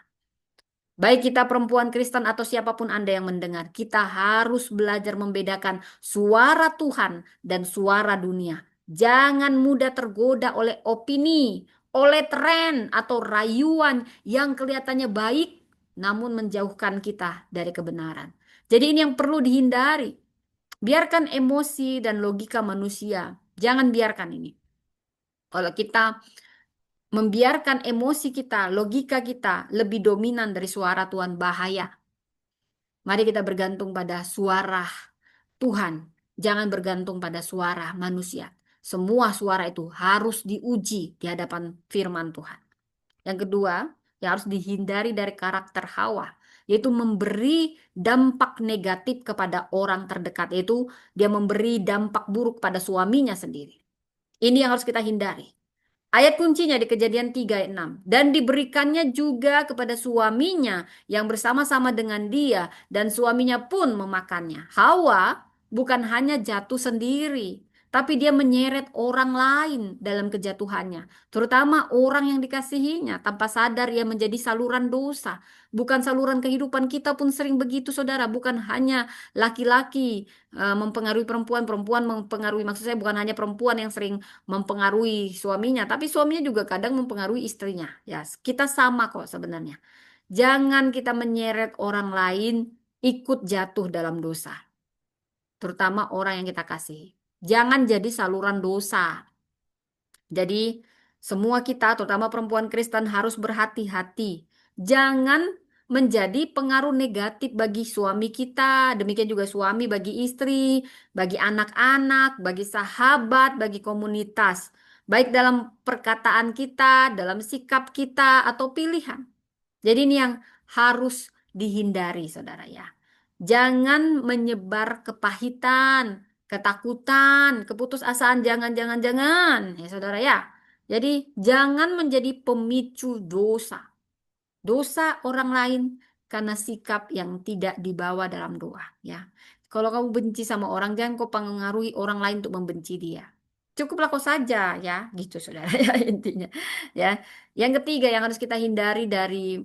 Baik kita perempuan Kristen atau siapapun Anda yang mendengar, kita harus belajar membedakan suara Tuhan dan suara dunia. Jangan mudah tergoda oleh opini, oleh tren atau rayuan yang kelihatannya baik, namun menjauhkan kita dari kebenaran. Jadi ini yang perlu dihindari. Biarkan emosi dan logika manusia. Jangan biarkan ini. Kalau kita membiarkan emosi kita, logika kita lebih dominan dari suara Tuhan, bahaya. Mari kita bergantung pada suara Tuhan. Jangan bergantung pada suara manusia. Semua suara itu harus diuji di hadapan firman Tuhan. Yang kedua, yang harus dihindari dari karakter Hawa, yaitu memberi dampak negatif kepada orang terdekat, yaitu dia memberi dampak buruk pada suaminya sendiri. Ini yang harus kita hindari. Ayat kuncinya di Kejadian 3 ayat 6. Dan diberikannya juga kepada suaminya yang bersama-sama dengan dia, dan suaminya pun memakannya. Hawa bukan hanya jatuh sendiri, tapi dia menyeret orang lain dalam kejatuhannya, terutama orang yang dikasihinya. Tanpa sadar ia menjadi saluran dosa, bukan saluran kehidupan. Kita pun sering begitu, saudara. Bukan hanya laki-laki mempengaruhi perempuan, perempuan mempengaruhi. Maksud saya bukan hanya perempuan yang sering mempengaruhi suaminya, tapi suaminya juga kadang mempengaruhi istrinya. Ya, kita sama kok sebenarnya. Jangan kita menyeret orang lain ikut jatuh dalam dosa, terutama orang yang kita kasih. Jangan jadi saluran dosa. Jadi, semua kita, terutama perempuan Kristen, harus berhati-hati. Jangan menjadi pengaruh negatif bagi suami kita, demikian juga suami bagi istri, bagi anak-anak, bagi sahabat, bagi komunitas, baik dalam perkataan kita, dalam sikap kita, atau pilihan. Jadi ini yang harus dihindari, saudara ya. Jangan menyebar kepahitan, ketakutan, keputusasaan, jangan, ya saudara ya. Jadi jangan menjadi pemicu dosa. Dosa orang lain karena sikap yang tidak dibawa dalam doa, ya. Kalau kamu benci sama orang, jangan kau pengaruhi orang lain untuk membenci dia. Cukuplah kau saja, ya, gitu saudara ya intinya. Ya. Yang ketiga yang harus kita hindari dari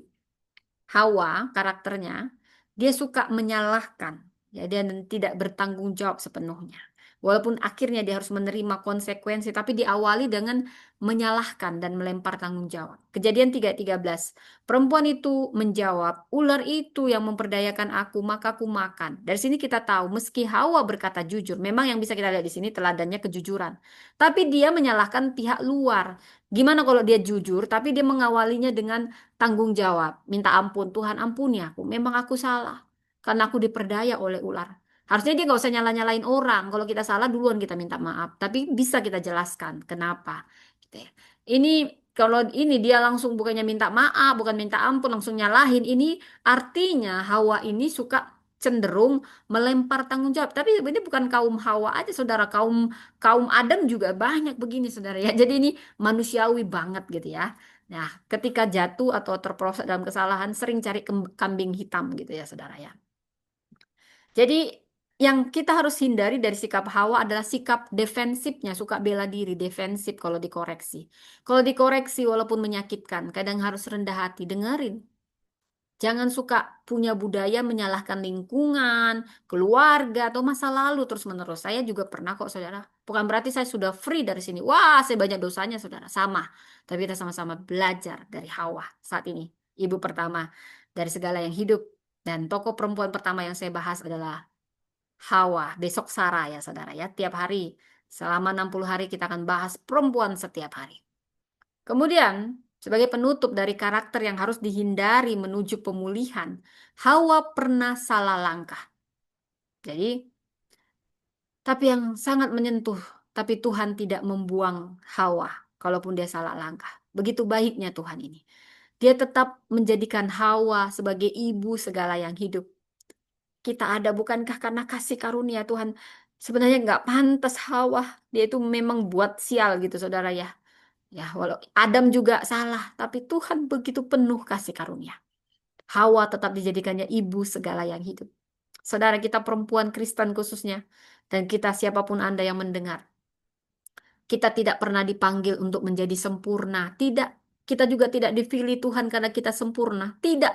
Hawa karakternya, dia suka menyalahkan, ya, dia tidak bertanggung jawab sepenuhnya. Walaupun akhirnya dia harus menerima konsekuensi, tapi diawali dengan menyalahkan dan melempar tanggung jawab. Kejadian 3:13. Perempuan itu menjawab, ular itu yang memperdayakan aku, maka aku makan. Dari sini kita tahu, meski Hawa berkata jujur, memang yang bisa kita lihat di sini teladannya kejujuran. Tapi dia menyalahkan pihak luar. Gimana kalau dia jujur, tapi dia mengawalinya dengan tanggung jawab, minta ampun, Tuhan ampuni aku, memang aku salah, karena aku diperdaya oleh ular. Harusnya dia nggak usah nyala-nyalain orang, kalau kita salah duluan kita minta maaf, tapi bisa kita jelaskan kenapa. Gitu ya. Ini kalau ini dia langsung bukannya minta maaf, bukan minta ampun, langsung nyalahin, ini artinya Hawa ini suka cenderung melempar tanggung jawab. Tapi ini bukan kaum Hawa aja, saudara, kaum kaum Adam juga banyak begini, saudara ya. Jadi ini manusiawi banget gitu ya. Nah, ketika jatuh atau terperosok dalam kesalahan, sering cari kambing hitam gitu ya, saudara ya. Jadi, yang kita harus hindari dari sikap Hawa adalah sikap defensifnya, suka bela diri, defensif kalau dikoreksi. Kalau dikoreksi walaupun menyakitkan, kadang harus rendah hati, dengerin. Jangan suka punya budaya menyalahkan lingkungan, keluarga, atau masa lalu terus-menerus. Saya juga pernah kok, saudara. Bukan berarti saya sudah free dari sini. Wah, saya banyak dosanya, saudara. Sama. Tapi kita sama-sama belajar dari Hawa saat ini. Ibu pertama dari segala yang hidup. Dan tokoh perempuan pertama yang saya bahas adalah Hawa. Besok Sarah ya, saudara ya. Tiap hari. Selama 60 hari kita akan bahas perempuan setiap hari. Kemudian, sebagai penutup dari karakter yang harus dihindari menuju pemulihan, Hawa pernah salah langkah. Jadi, tapi yang sangat menyentuh, tapi Tuhan tidak membuang Hawa kalaupun dia salah langkah. Begitu baiknya Tuhan ini. Dia tetap menjadikan Hawa sebagai ibu segala yang hidup. Kita ada bukankah karena kasih karunia Tuhan. Sebenarnya nggak pantas Hawa. Dia itu memang buat sial gitu saudara ya. Ya, walau Adam juga salah, tapi Tuhan begitu penuh kasih karunia. Hawa tetap dijadikannya ibu segala yang hidup. Saudara kita perempuan Kristen khususnya, dan kita siapapun Anda yang mendengar, kita tidak pernah dipanggil untuk menjadi sempurna. Tidak. Kita juga tidak dipilih Tuhan karena kita sempurna. Tidak.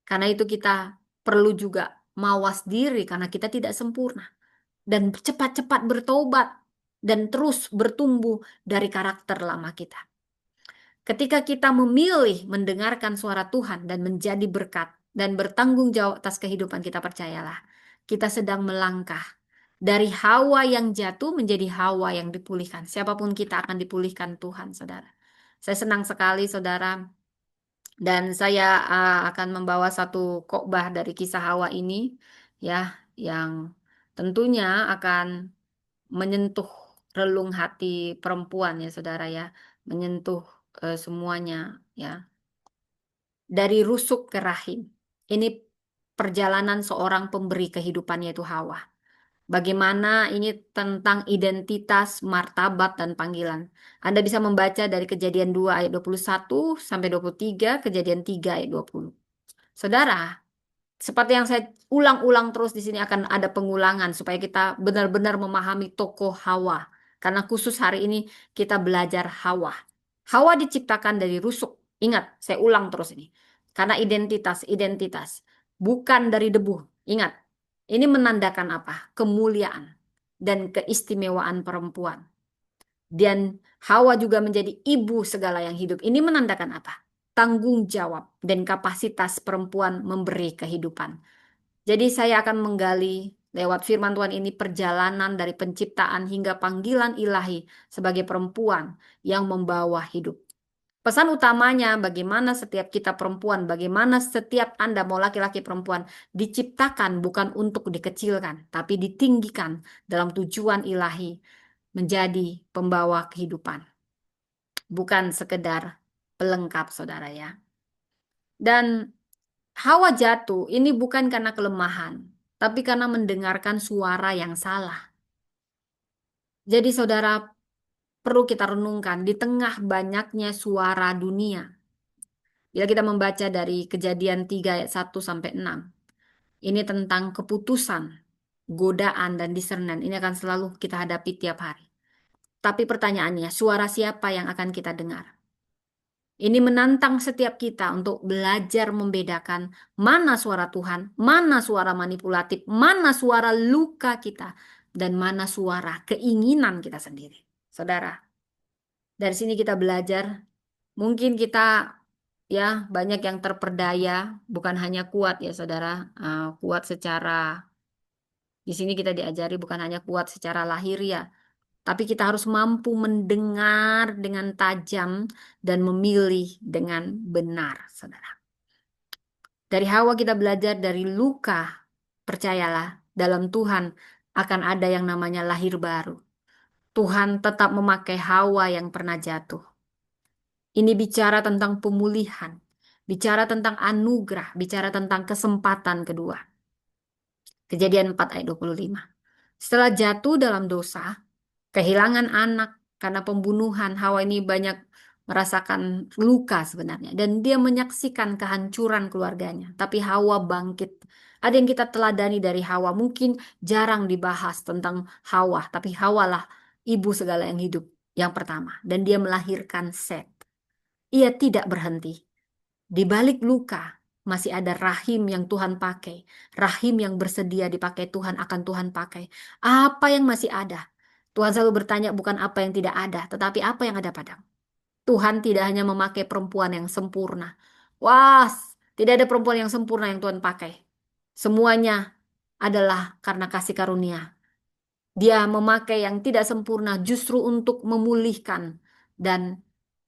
Karena itu kita perlu juga mawas diri karena kita tidak sempurna. Dan cepat-cepat bertobat dan terus bertumbuh dari karakter lama kita. Ketika kita memilih mendengarkan suara Tuhan dan menjadi berkat dan bertanggung jawab atas kehidupan kita, percayalah, kita sedang melangkah dari Hawa yang jatuh menjadi Hawa yang dipulihkan. Siapapun kita akan dipulihkan Tuhan, saudara. Saya senang sekali, saudara, dan saya akan membawa satu khotbah dari kisah Hawa ini, ya, yang tentunya akan menyentuh relung hati perempuan ya saudara ya, menyentuh semuanya ya. Dari rusuk ke rahim. Ini perjalanan seorang pemberi kehidupan yaitu Hawa. Bagaimana ini tentang identitas, martabat, dan panggilan. Anda bisa membaca dari Kejadian 2 ayat 21 sampai 23, Kejadian 3 ayat 20. Saudara, seperti yang saya ulang-ulang terus di sini akan ada pengulangan supaya kita benar-benar memahami tokoh Hawa. Karena khusus hari ini kita belajar Hawa. Hawa diciptakan dari rusuk. Ingat, saya ulang terus ini. Karena identitas, bukan dari debu. Ingat, ini menandakan apa? Kemuliaan dan keistimewaan perempuan. Dan Hawa juga menjadi ibu segala yang hidup. Ini menandakan apa? Tanggung jawab dan kapasitas perempuan memberi kehidupan. Jadi saya akan menggali lewat firman Tuhan ini perjalanan dari penciptaan hingga panggilan ilahi sebagai perempuan yang membawa hidup. Pesan utamanya bagaimana setiap kita perempuan, bagaimana setiap Anda mau laki-laki perempuan diciptakan bukan untuk dikecilkan, tapi ditinggikan dalam tujuan ilahi menjadi pembawa kehidupan. Bukan sekedar pelengkap saudara ya. Dan Hawa jatuh ini bukan karena kelemahan, tapi karena mendengarkan suara yang salah. Jadi saudara perlu kita renungkan di tengah banyaknya suara dunia. Bila kita membaca dari Kejadian 3 ayat 1 sampai 6, ini tentang keputusan, godaan dan discernan. Ini akan selalu kita hadapi tiap hari. Tapi pertanyaannya, suara siapa yang akan kita dengar? Ini menantang setiap kita untuk belajar membedakan mana suara Tuhan, mana suara manipulatif, mana suara luka kita, dan mana suara keinginan kita sendiri. Saudara, dari sini kita belajar, mungkin kita ya banyak yang terperdaya, bukan hanya kuat ya saudara, kuat secara, di sini kita diajari bukan hanya kuat secara lahiriah, tapi kita harus mampu mendengar dengan tajam dan memilih dengan benar, saudara. Dari Hawa kita belajar dari luka, percayalah, dalam Tuhan akan ada yang namanya lahir baru. Tuhan tetap memakai Hawa yang pernah jatuh. Ini bicara tentang pemulihan, bicara tentang anugerah, bicara tentang kesempatan kedua. Kejadian 4 ayat 25. Setelah jatuh dalam dosa, kehilangan anak karena pembunuhan, Hawa ini banyak merasakan luka sebenarnya. Dan dia menyaksikan kehancuran keluarganya. Tapi Hawa bangkit. Ada yang kita teladani dari Hawa. Mungkin jarang dibahas tentang Hawa. Tapi Hawa lah ibu segala yang hidup yang pertama. Dan dia melahirkan Set. Ia tidak berhenti. Di balik luka masih ada rahim yang Tuhan pakai. Rahim yang bersedia dipakai Tuhan akan Tuhan pakai. Apa yang masih ada? Tuhan selalu bertanya bukan apa yang tidak ada, tetapi apa yang ada padamu. Tuhan tidak hanya memakai perempuan yang sempurna. Wah, tidak ada perempuan yang sempurna yang Tuhan pakai. Semuanya adalah karena kasih karunia. Dia memakai yang tidak sempurna justru untuk memulihkan. Dan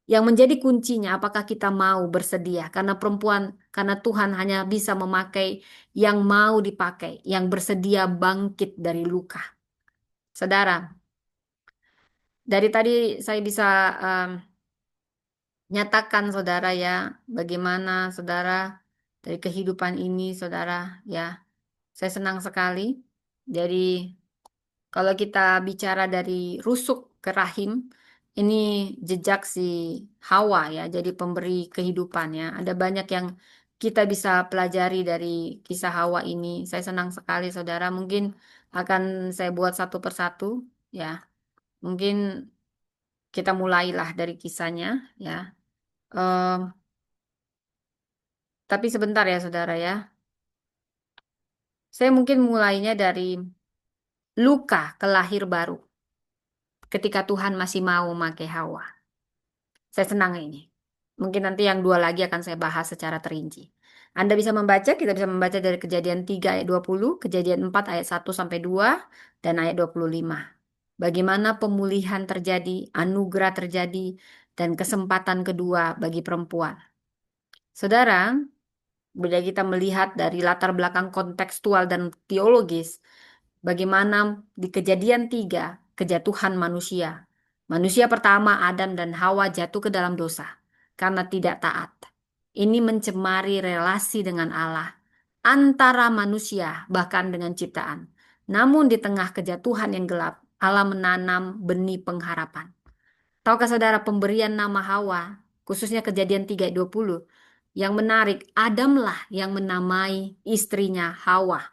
yang menjadi kuncinya apakah kita mau bersedia. Karena perempuan, karena Tuhan hanya bisa memakai yang mau dipakai. Yang bersedia bangkit dari luka. Saudara, dari tadi saya bisa nyatakan saudara ya, bagaimana saudara dari kehidupan ini saudara ya. Saya senang sekali. Jadi kalau kita bicara dari rusuk ke rahim, ini jejak si Hawa ya, jadi pemberi kehidupan ya. Ada banyak yang kita bisa pelajari dari kisah Hawa ini. Saya senang sekali saudara. Mungkin akan saya buat satu persatu ya. Mungkin kita mulailah dari kisahnya ya. Em, tapi sebentar ya saudara ya. Saya mungkin mulainya dari luka ke lahir baru ketika Tuhan masih mau memakai Hawa. Saya senang ini. Mungkin nanti yang dua lagi akan saya bahas secara terinci. Anda bisa membaca, kita bisa membaca dari Kejadian 3 ayat 20, Kejadian 4 ayat 1 sampai 2, dan ayat 25. Bagaimana pemulihan terjadi, anugerah terjadi, dan kesempatan kedua bagi perempuan. Saudara, bila kita melihat dari latar belakang kontekstual dan teologis, bagaimana di Kejadian 3, kejatuhan manusia. Manusia pertama, Adam dan Hawa jatuh ke dalam dosa karena tidak taat. Ini mencemari relasi dengan Allah, antara manusia bahkan dengan ciptaan. Namun di tengah kejatuhan yang gelap, Allah menanam benih pengharapan. Tahukah saudara pemberian nama Hawa, khususnya Kejadian 3:20, yang menarik, Adamlah yang menamai istrinya Hawa.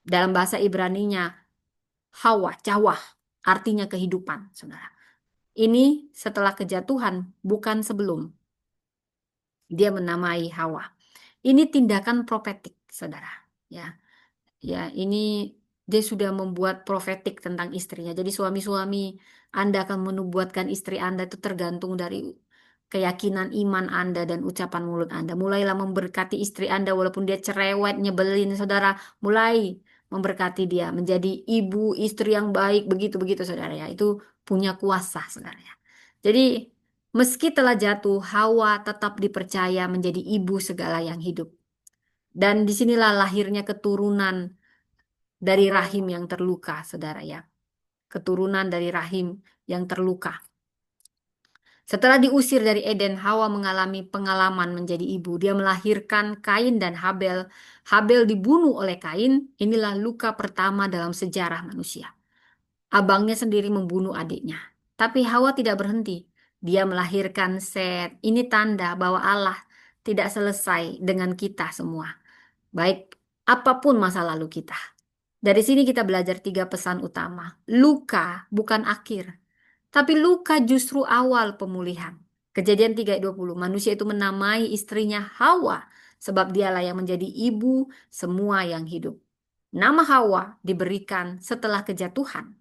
Dalam bahasa Ibraninya, Hawa, Cawah, artinya kehidupan, saudara. Ini setelah kejatuhan, bukan sebelum. Dia menamai Hawa. Ini tindakan profetik, saudara. Ya, ya, ini dia sudah membuat profetik tentang istrinya. Jadi suami-suami Anda akan menubuatkan istri Anda itu tergantung dari keyakinan iman Anda dan ucapan mulut Anda. Mulailah memberkati istri Anda walaupun dia cerewet, nyebelin, saudara. Mulai memberkati dia menjadi ibu, istri yang baik, begitu-begitu, saudara ya. Itu punya kuasa, saudara ya. Jadi meski telah jatuh, Hawa tetap dipercaya menjadi ibu segala yang hidup. Dan disinilah lahirnya keturunan dari rahim yang terluka, saudara ya. Keturunan dari rahim yang terluka. Setelah diusir dari Eden, Hawa mengalami pengalaman menjadi ibu. Dia melahirkan Kain dan Habel. Habel dibunuh oleh Kain. Inilah luka pertama dalam sejarah manusia. Abangnya sendiri membunuh adiknya. Tapi Hawa tidak berhenti. Dia melahirkan Set. Ini tanda bahwa Allah tidak selesai dengan kita semua. Baik apapun masa lalu kita. Dari sini kita belajar 3 pesan utama. Luka bukan akhir, tapi luka justru awal pemulihan. Kejadian 3:20, manusia itu menamai istrinya Hawa, sebab dialah yang menjadi ibu semua yang hidup. Nama Hawa diberikan setelah kejatuhan.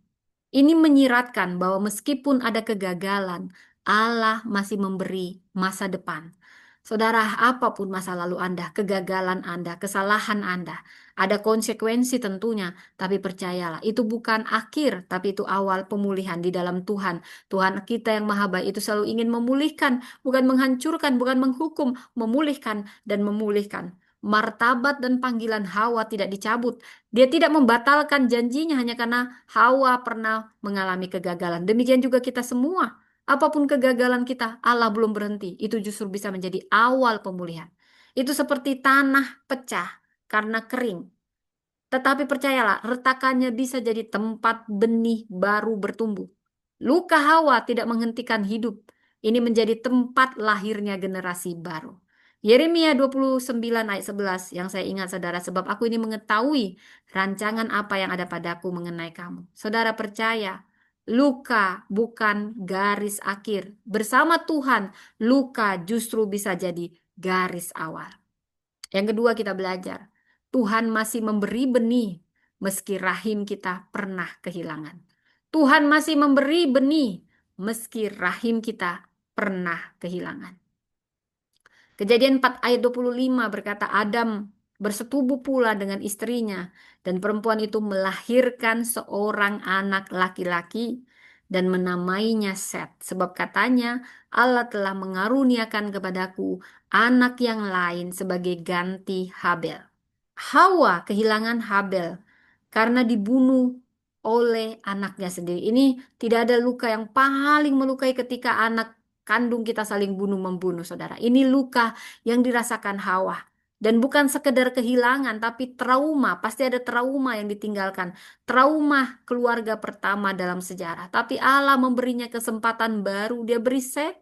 Ini menyiratkan bahwa meskipun ada kegagalan, Allah masih memberi masa depan. Saudara, apapun masa lalu Anda, kegagalan Anda, kesalahan Anda, ada konsekuensi tentunya, tapi percayalah, itu bukan akhir, tapi itu awal pemulihan di dalam Tuhan. Tuhan kita yang maha baik itu selalu ingin memulihkan, bukan menghancurkan, bukan menghukum, memulihkan dan memulihkan. Martabat dan panggilan Hawa tidak dicabut. Dia tidak membatalkan janjinya hanya karena Hawa pernah mengalami kegagalan. Demikian juga kita semua. Apapun kegagalan kita, Allah belum berhenti. Itu justru bisa menjadi awal pemulihan. Itu seperti tanah pecah karena kering. Tetapi percayalah, retakannya bisa jadi tempat benih baru bertumbuh. Luka Hawa tidak menghentikan hidup. Ini menjadi tempat lahirnya generasi baru. Yeremia 29 ayat 11 yang saya ingat saudara, sebab aku ini mengetahui rancangan apa yang ada padaku mengenai kamu. Saudara percaya, luka bukan garis akhir. Bersama Tuhan, luka justru bisa jadi garis awal. Yang kedua kita belajar, Tuhan masih memberi benih meski rahim kita pernah kehilangan. Tuhan masih memberi benih meski rahim kita pernah kehilangan. Kejadian 4 ayat 25 berkata, Adam bersetubuh pula dengan istrinya dan perempuan itu melahirkan seorang anak laki-laki dan menamainya Set. Sebab katanya, Allah telah mengaruniakan kepadaku anak yang lain sebagai ganti Habel. Hawa kehilangan Habel karena dibunuh oleh anaknya sendiri. Ini tidak ada luka yang paling melukai ketika anak kandung kita saling bunuh-membunuh, saudara. Ini luka yang dirasakan Hawa. Dan bukan sekedar kehilangan, tapi trauma. Pasti ada trauma yang ditinggalkan. Trauma keluarga pertama dalam sejarah. Tapi Allah memberinya kesempatan baru. Dia beri Set.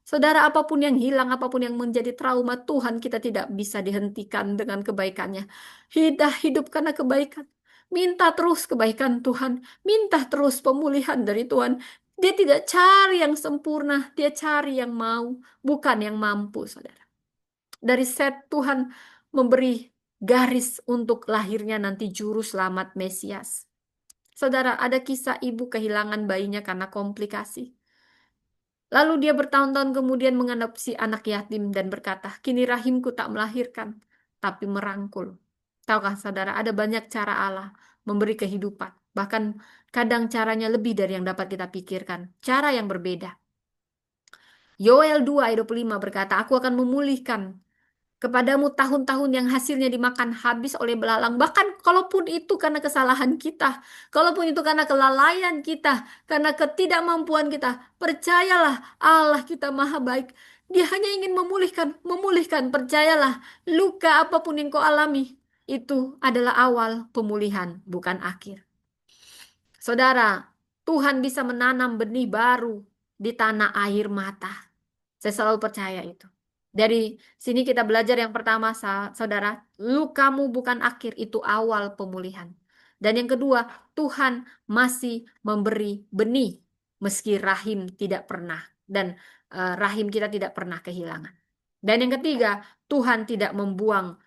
Saudara, apapun yang hilang, apapun yang menjadi trauma, Tuhan kita tidak bisa dihentikan dengan kebaikannya. Hidup karena kebaikan. Minta terus kebaikan Tuhan. Minta terus pemulihan dari Tuhan. Dia tidak cari yang sempurna, dia cari yang mau, bukan yang mampu, saudara. Dari Set Tuhan memberi garis untuk lahirnya nanti juru selamat Mesias. Saudara, ada kisah ibu kehilangan bayinya karena komplikasi. Lalu dia bertahun-tahun kemudian mengadopsi anak yatim dan berkata, kini rahimku tak melahirkan, tapi merangkul. Tahukah saudara, ada banyak cara Allah memberi kehidupan. Bahkan kadang caranya lebih dari yang dapat kita pikirkan. Cara yang berbeda. Yoel 2 ayat 25 berkata, aku akan memulihkan kepadamu tahun-tahun yang hasilnya dimakan habis oleh belalang. Bahkan kalaupun itu karena kesalahan kita, kalaupun itu karena kelalaian kita, karena ketidakmampuan kita, percayalah Allah kita maha baik. Dia hanya ingin memulihkan, percayalah. Luka apapun yang kau alami, itu adalah awal pemulihan, bukan akhir. Saudara, Tuhan bisa menanam benih baru di tanah air mata. Saya selalu percaya itu. Dari sini kita belajar yang pertama, saudara, lukamu bukan akhir, itu awal pemulihan. Dan yang kedua, Tuhan masih memberi benih meski rahim tidak pernah dan rahim kita tidak pernah kehilangan. Dan yang ketiga, Tuhan tidak membuang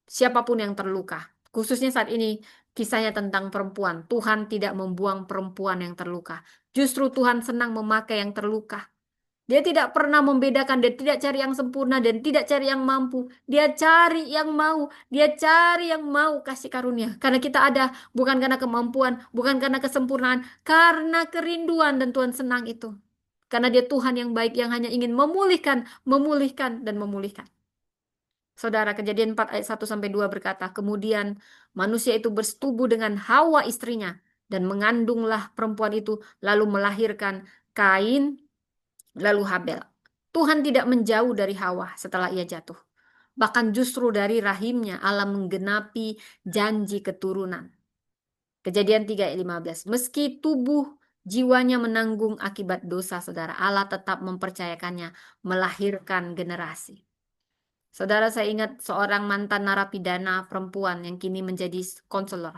siapapun yang terluka. Khususnya saat ini kisahnya tentang perempuan. Tuhan tidak membuang perempuan yang terluka. Justru Tuhan senang memakai yang terluka. Dia tidak pernah membedakan, dia tidak cari yang sempurna dan tidak cari yang mampu. Dia cari yang mau, dia cari yang mau kasih karunia. Karena kita ada bukan karena kemampuan, bukan karena kesempurnaan, karena kerinduan dan Tuhan senang itu. Karena dia Tuhan yang baik yang hanya ingin memulihkan, memulihkan dan memulihkan. Saudara, Kejadian 4 ayat 1 sampai 2 berkata, kemudian manusia itu bersetubuh dengan Hawa istrinya dan mengandunglah perempuan itu lalu melahirkan Kain lalu Habel. Tuhan tidak menjauh dari Hawa setelah ia jatuh. Bahkan justru dari rahimnya Allah menggenapi janji keturunan. Kejadian 3 ayat 15. Meski tubuh jiwanya menanggung akibat dosa, saudara, Allah tetap mempercayakannya melahirkan generasi. Saudara, saya ingat seorang mantan narapidana perempuan yang kini menjadi konselor.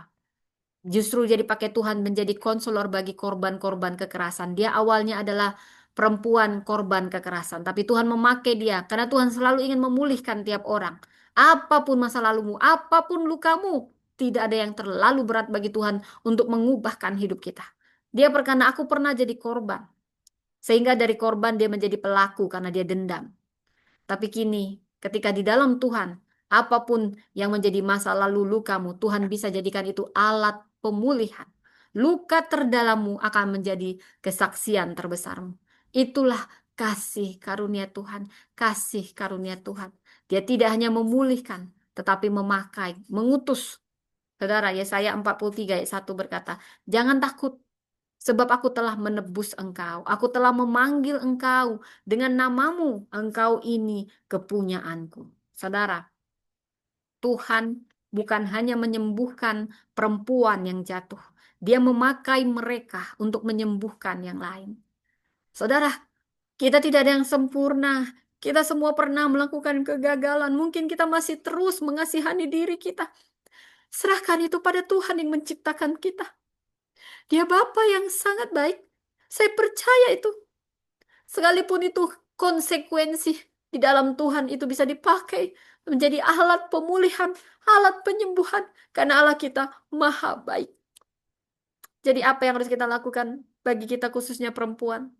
Justru jadi pakai Tuhan menjadi konselor bagi korban-korban kekerasan. Dia awalnya adalah perempuan korban kekerasan, tapi Tuhan memakai dia karena Tuhan selalu ingin memulihkan tiap orang. Apapun masa lalumu, apapun lukamu, tidak ada yang terlalu berat bagi Tuhan untuk mengubahkan hidup kita. Dia berkata, aku pernah jadi korban. Sehingga dari korban dia menjadi pelaku karena dia dendam. Tapi kini, ketika di dalam Tuhan, apapun yang menjadi masa lalu lukamu, Tuhan bisa jadikan itu alat pemulihan. Luka terdalammu akan menjadi kesaksian terbesarmu. Itulah kasih karunia Tuhan, kasih karunia Tuhan. Dia tidak hanya memulihkan, tetapi memakai, mengutus. Saudara, Yesaya 43 ayat 1 berkata, jangan takut, sebab aku telah menebus engkau. Aku telah memanggil engkau dengan namamu. Engkau ini kepunyaanku. Saudara, Tuhan bukan hanya menyembuhkan perempuan yang jatuh. Dia memakai mereka untuk menyembuhkan yang lain. Saudara, kita tidak ada yang sempurna. Kita semua pernah melakukan kegagalan. Mungkin kita masih terus mengasihani diri kita. Serahkan itu pada Tuhan yang menciptakan kita. Dia Bapa yang sangat baik. Saya percaya itu. Sekalipun itu konsekuensi di dalam Tuhan itu bisa dipakai menjadi alat pemulihan, alat penyembuhan. Karena Allah kita maha baik. Jadi apa yang harus kita lakukan bagi kita khususnya perempuan?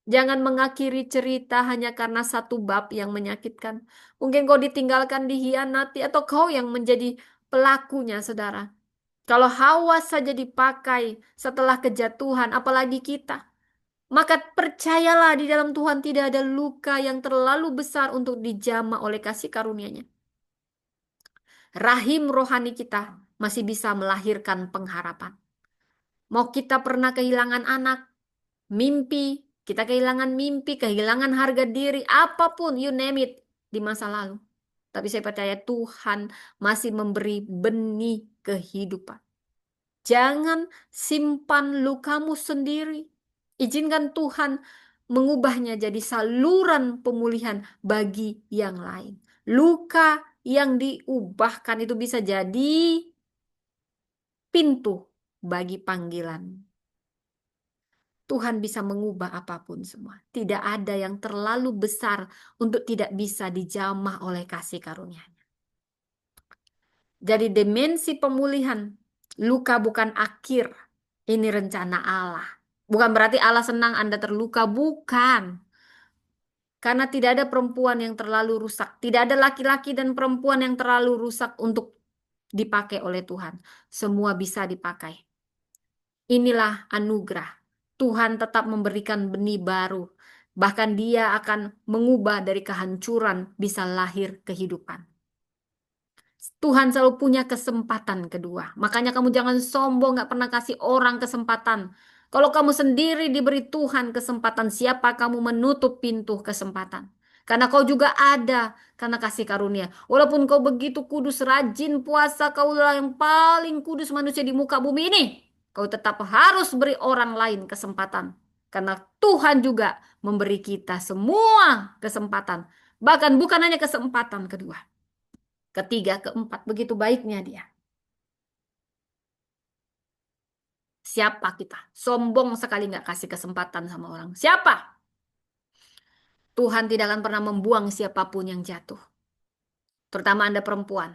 Jangan mengakhiri cerita hanya karena satu bab yang menyakitkan. Mungkin kau ditinggalkan, dihianati, atau kau yang menjadi pelakunya, saudara. Kalau Hawa saja dipakai setelah kejatuhan, apalagi kita. Maka percayalah di dalam Tuhan tidak ada luka yang terlalu besar untuk dijamah oleh kasih karunia-Nya. Rahim rohani kita masih bisa melahirkan pengharapan. Mau kita pernah kehilangan anak, mimpi, kita kehilangan mimpi, kehilangan harga diri, apapun, you name it, di masa lalu. Tapi saya percaya Tuhan masih memberi benih kehidupan. Jangan simpan lukamu sendiri. Izinkan Tuhan mengubahnya jadi saluran pemulihan bagi yang lain. Luka yang diubahkan itu bisa jadi pintu bagi panggilan. Tuhan bisa mengubah apapun semua. Tidak ada yang terlalu besar untuk tidak bisa dijamah oleh kasih karunia-Nya. Jadi dimensi pemulihan, luka bukan akhir. Ini rencana Allah. Bukan berarti Allah senang Anda terluka, bukan. Karena tidak ada perempuan yang terlalu rusak. Tidak ada laki-laki dan perempuan yang terlalu rusak untuk dipakai oleh Tuhan. Semua bisa dipakai. Inilah anugerah. Tuhan tetap memberikan benih baru. Bahkan Dia akan mengubah dari kehancuran bisa lahir kehidupan. Tuhan selalu punya kesempatan kedua. Makanya kamu jangan sombong, gak pernah kasih orang kesempatan. Kalau kamu sendiri diberi Tuhan kesempatan, siapa kamu menutup pintu kesempatan? Karena kau juga ada, karena kasih karunia. Walaupun kau begitu kudus, rajin puasa, kaulah yang paling kudus manusia di muka bumi ini. Kau tetap harus beri orang lain kesempatan. Karena Tuhan juga memberi kita semua kesempatan. Bahkan bukan hanya kesempatan kedua, ketiga, keempat. Begitu baiknya dia. Siapa kita? Sombong sekali nggak kasih kesempatan sama orang. Siapa? Tuhan tidak akan pernah membuang siapapun yang jatuh. Terutama Anda perempuan.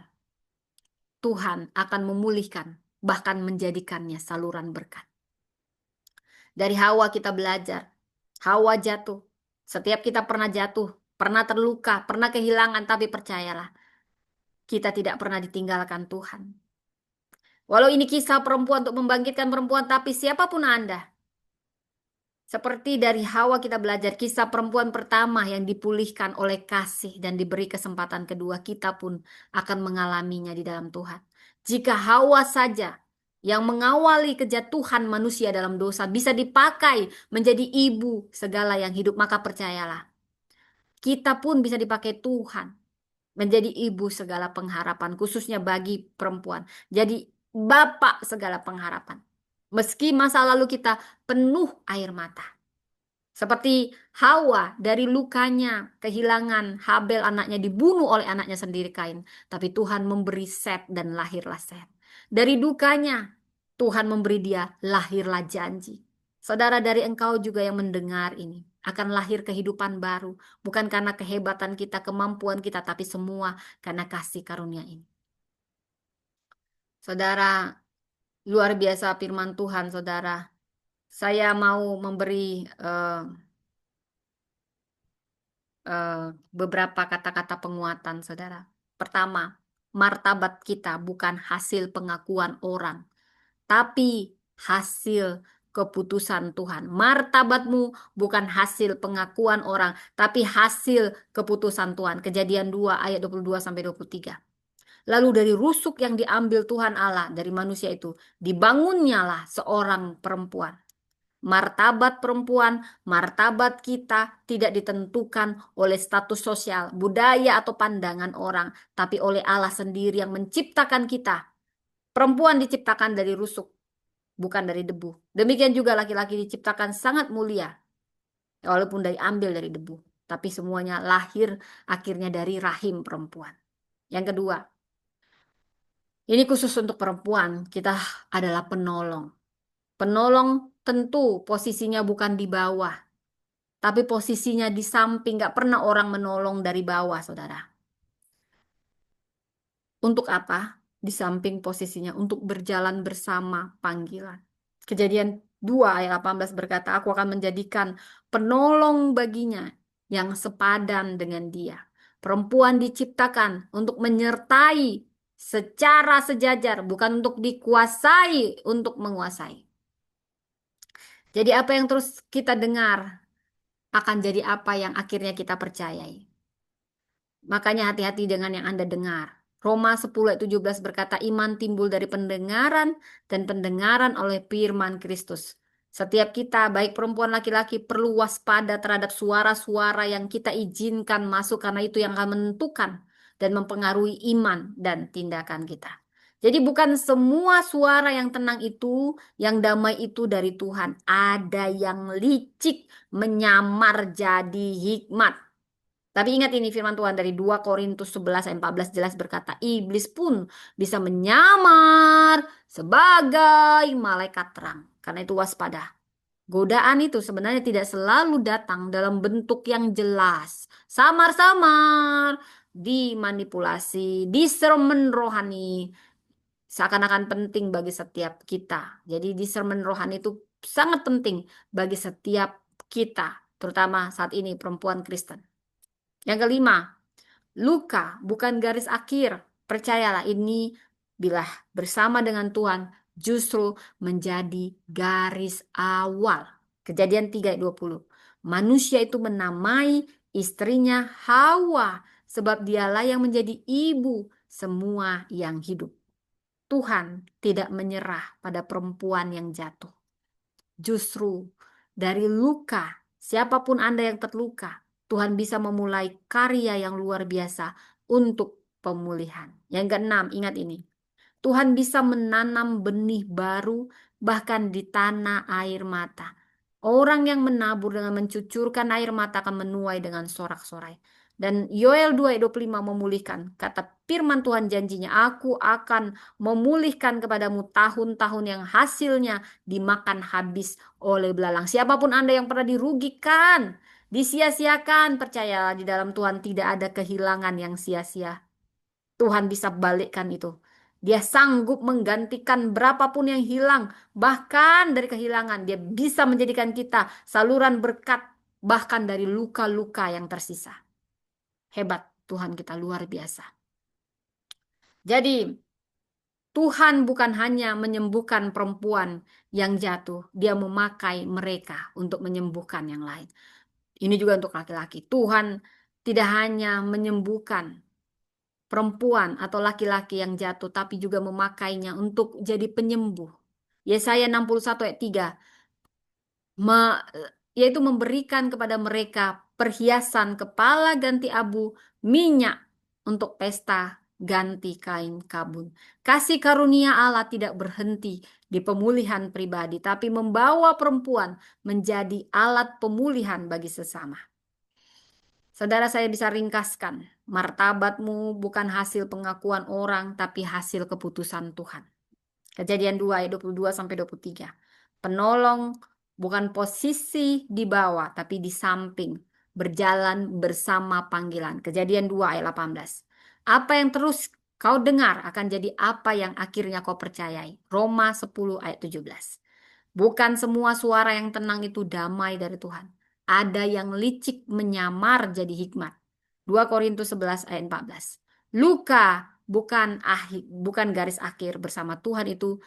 Tuhan akan memulihkan, bahkan menjadikannya saluran berkat. Dari Hawa kita belajar. Hawa jatuh. Setiap kita pernah jatuh, pernah terluka, pernah kehilangan, tapi percayalah, kita tidak pernah ditinggalkan Tuhan. Walau ini kisah perempuan untuk membangkitkan perempuan, tapi siapapun Anda, seperti dari Hawa kita belajar kisah perempuan pertama yang dipulihkan oleh kasih dan diberi kesempatan kedua, kita pun akan mengalaminya di dalam Tuhan. Jika Hawa saja yang mengawali kejatuhan manusia dalam dosa bisa dipakai menjadi ibu segala yang hidup, maka percayalah, kita pun bisa dipakai Tuhan menjadi ibu segala pengharapan, khususnya bagi perempuan. Jadi bapak segala pengharapan. Meski masa lalu kita penuh air mata. Seperti Hawa dari lukanya, kehilangan Habel anaknya dibunuh oleh anaknya sendiri Kain. Tapi Tuhan memberi Set dan lahirlah Set. Dari dukanya Tuhan memberi dia lahirlah janji. Saudara, dari engkau juga yang mendengar ini akan lahir kehidupan baru. Bukan karena kehebatan kita, kemampuan kita, tapi semua karena kasih karunia ini. Saudara, luar biasa firman Tuhan, saudara. Saya mau memberi beberapa kata-kata penguatan, saudara. Pertama, martabat kita bukan hasil pengakuan orang, tapi hasil keputusan Tuhan. Martabatmu bukan hasil pengakuan orang, tapi hasil keputusan Tuhan. Kejadian 2 ayat 22 sampai 23. Lalu dari rusuk yang diambil Tuhan Allah dari manusia itu, dibangunnyalah seorang perempuan. Martabat perempuan, martabat kita tidak ditentukan oleh status sosial, budaya, atau pandangan orang, tapi oleh Allah sendiri yang menciptakan kita. Perempuan diciptakan dari rusuk, bukan dari debu. Demikian juga laki-laki diciptakan sangat mulia, walaupun diambil dari debu. Tapi semuanya lahir akhirnya dari rahim perempuan. Yang kedua, ini khusus untuk perempuan, kita adalah penolong. Penolong tentu posisinya bukan di bawah, tapi posisinya di samping. Gak pernah orang menolong dari bawah, saudara. Untuk apa? Di samping posisinya, untuk berjalan bersama panggilan. Kejadian 2 ayat 18 berkata, aku akan menjadikan penolong baginya yang sepadan dengan dia. Perempuan diciptakan untuk menyertai secara sejajar, bukan untuk dikuasai, untuk menguasai. Jadi apa yang terus kita dengar akan jadi apa yang akhirnya kita percayai. Makanya hati-hati dengan yang Anda dengar. Roma 10 ayat 17 berkata, iman timbul dari pendengaran dan pendengaran oleh firman Kristus. Setiap kita, baik perempuan laki-laki, perlu waspada terhadap suara-suara yang kita izinkan masuk, karena itu yang akan menentukan dan mempengaruhi iman dan tindakan kita. Jadi bukan semua suara yang tenang itu, yang damai itu dari Tuhan. Ada yang licik menyamar jadi hikmat. Tapi ingat ini firman Tuhan dari 2 Korintus 11 ayat 14 jelas berkata, iblis pun bisa menyamar sebagai malaikat terang. Karena itu waspada. Godaan itu sebenarnya tidak selalu datang dalam bentuk yang jelas. Samar-samar, dimanipulasi, discernment rohani. Seakan-akan penting bagi setiap kita. Jadi discernment rohani itu sangat penting bagi setiap kita. Terutama saat ini perempuan Kristen. Yang kelima, luka bukan garis akhir. Percayalah, ini bila bersama dengan Tuhan justru menjadi garis awal. Kejadian 3 ayat 20. Manusia itu menamai istrinya Hawa sebab dialah yang menjadi ibu semua yang hidup. Tuhan tidak menyerah pada perempuan yang jatuh. Justru dari luka, siapapun Anda yang terluka, Tuhan bisa memulai karya yang luar biasa untuk pemulihan. Yang keenam, ingat ini. Tuhan bisa menanam benih baru bahkan di tanah air mata. Orang yang menabur dengan mencucurkan air mata akan menuai dengan sorak-sorai. Dan Yoel 2 ayat 25 memulihkan. Kata firman Tuhan janjinya, aku akan memulihkan kepadamu tahun-tahun yang hasilnya dimakan habis oleh belalang. Siapapun Anda yang pernah dirugikan, disia-siakan, percayalah di dalam Tuhan tidak ada kehilangan yang sia-sia. Tuhan bisa balikkan itu. Dia sanggup menggantikan berapapun yang hilang, bahkan dari kehilangan. Dia bisa menjadikan kita saluran berkat, bahkan dari luka-luka yang tersisa. Hebat, Tuhan kita luar biasa. Jadi, Tuhan bukan hanya menyembuhkan perempuan yang jatuh, Dia memakai mereka untuk menyembuhkan yang lain. Ini juga untuk laki-laki. Tuhan tidak hanya menyembuhkan perempuan atau laki-laki yang jatuh, tapi juga memakainya untuk jadi penyembuh. Yesaya 61 ayat 3, yaitu memberikan kepada mereka perhiasan kepala ganti abu, minyak untuk pesta ganti kain kabun. Kasih karunia Allah tidak berhenti di pemulihan pribadi, tapi membawa perempuan menjadi alat pemulihan bagi sesama. Saudara, saya bisa ringkaskan, martabatmu bukan hasil pengakuan orang, tapi hasil keputusan Tuhan. Kejadian 2 ayat 22 sampai 23. Penolong bukan posisi di bawah, tapi di samping, berjalan bersama panggilan. Kejadian 2 ayat 18. Apa yang terus kau dengar akan jadi apa yang akhirnya kau percayai. Roma 10 ayat 17. Bukan semua suara yang tenang itu damai dari Tuhan. Ada yang licik menyamar jadi hikmat. 2 Korintus 11 ayat 14. Luka bukan garis akhir, bersama Tuhan itu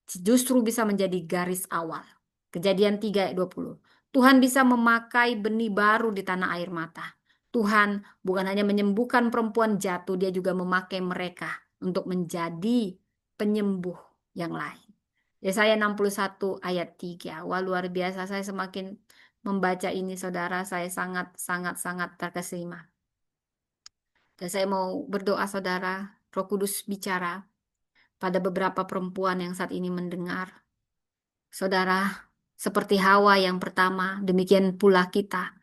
justru bisa menjadi garis awal. Kejadian 3 ayat 20. Tuhan bisa memakai benih baru di tanah air mata. Tuhan bukan hanya menyembuhkan perempuan jatuh, Dia juga memakai mereka untuk menjadi penyembuh yang lain. Yesaya 61 ayat 3. Wah, luar biasa, saya semakin membaca ini saudara, saya sangat terkesima. Dan saya mau berdoa saudara, Roh Kudus bicara pada beberapa perempuan yang saat ini mendengar. Saudara, seperti Hawa yang pertama, demikian pula kita.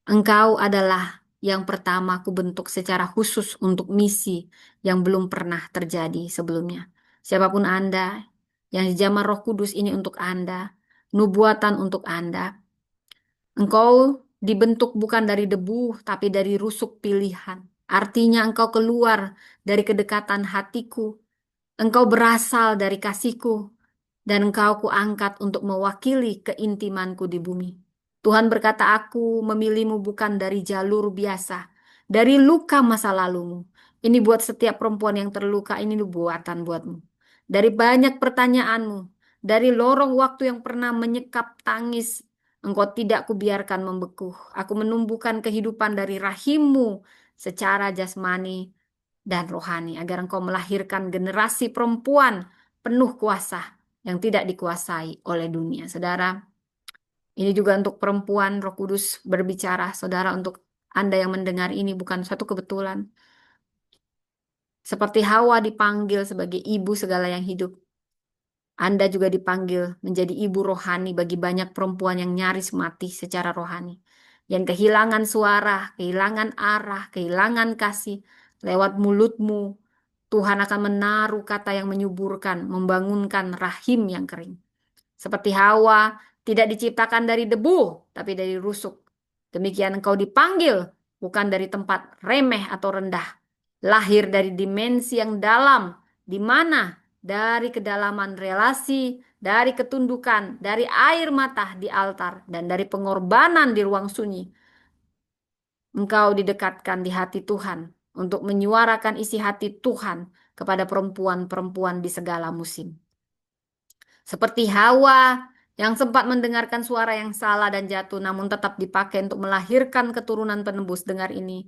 Engkau adalah yang pertama aku bentuk secara khusus untuk misi yang belum pernah terjadi sebelumnya. Siapapun Anda, yang dijamah Roh Kudus ini untuk Anda, nubuatan untuk Anda. Engkau dibentuk bukan dari debu, tapi dari rusuk pilihan. Artinya engkau keluar dari kedekatan hatiku. Engkau berasal dari kasihku. Dan engkau kuangkat untuk mewakili keintimanku di bumi. Tuhan berkata, aku memilihmu bukan dari jalur biasa, dari luka masa lalumu. Ini buat setiap perempuan yang terluka, ini buatan buatmu. Dari banyak pertanyaanmu, dari lorong waktu yang pernah menyekap tangis, engkau tidak kubiarkan membeku. Aku menumbuhkan kehidupan dari rahimmu secara jasmani dan rohani, agar engkau melahirkan generasi perempuan penuh kuasa yang tidak dikuasai oleh dunia. Saudara, ini juga untuk perempuan, Roh Kudus berbicara. Saudara, untuk Anda yang mendengar ini bukan suatu kebetulan. Seperti Hawa dipanggil sebagai ibu segala yang hidup, Anda juga dipanggil menjadi ibu rohani bagi banyak perempuan yang nyaris mati secara rohani. Yang kehilangan suara, kehilangan arah, kehilangan kasih. Lewat mulutmu, Tuhan akan menaruh kata yang menyuburkan, membangunkan rahim yang kering. Seperti Hawa tidak diciptakan dari debu, tapi dari rusuk. Demikian engkau dipanggil, bukan dari tempat remeh atau rendah. Lahir dari dimensi yang dalam, di mana dari kedalaman relasi, dari ketundukan, dari air mata di altar, dan dari pengorbanan di ruang sunyi. Engkau didekatkan di hati Tuhan untuk menyuarakan isi hati Tuhan kepada perempuan-perempuan di segala musim. Seperti Hawa yang sempat mendengarkan suara yang salah dan jatuh, namun tetap dipakai untuk melahirkan keturunan penebus. Dengar ini.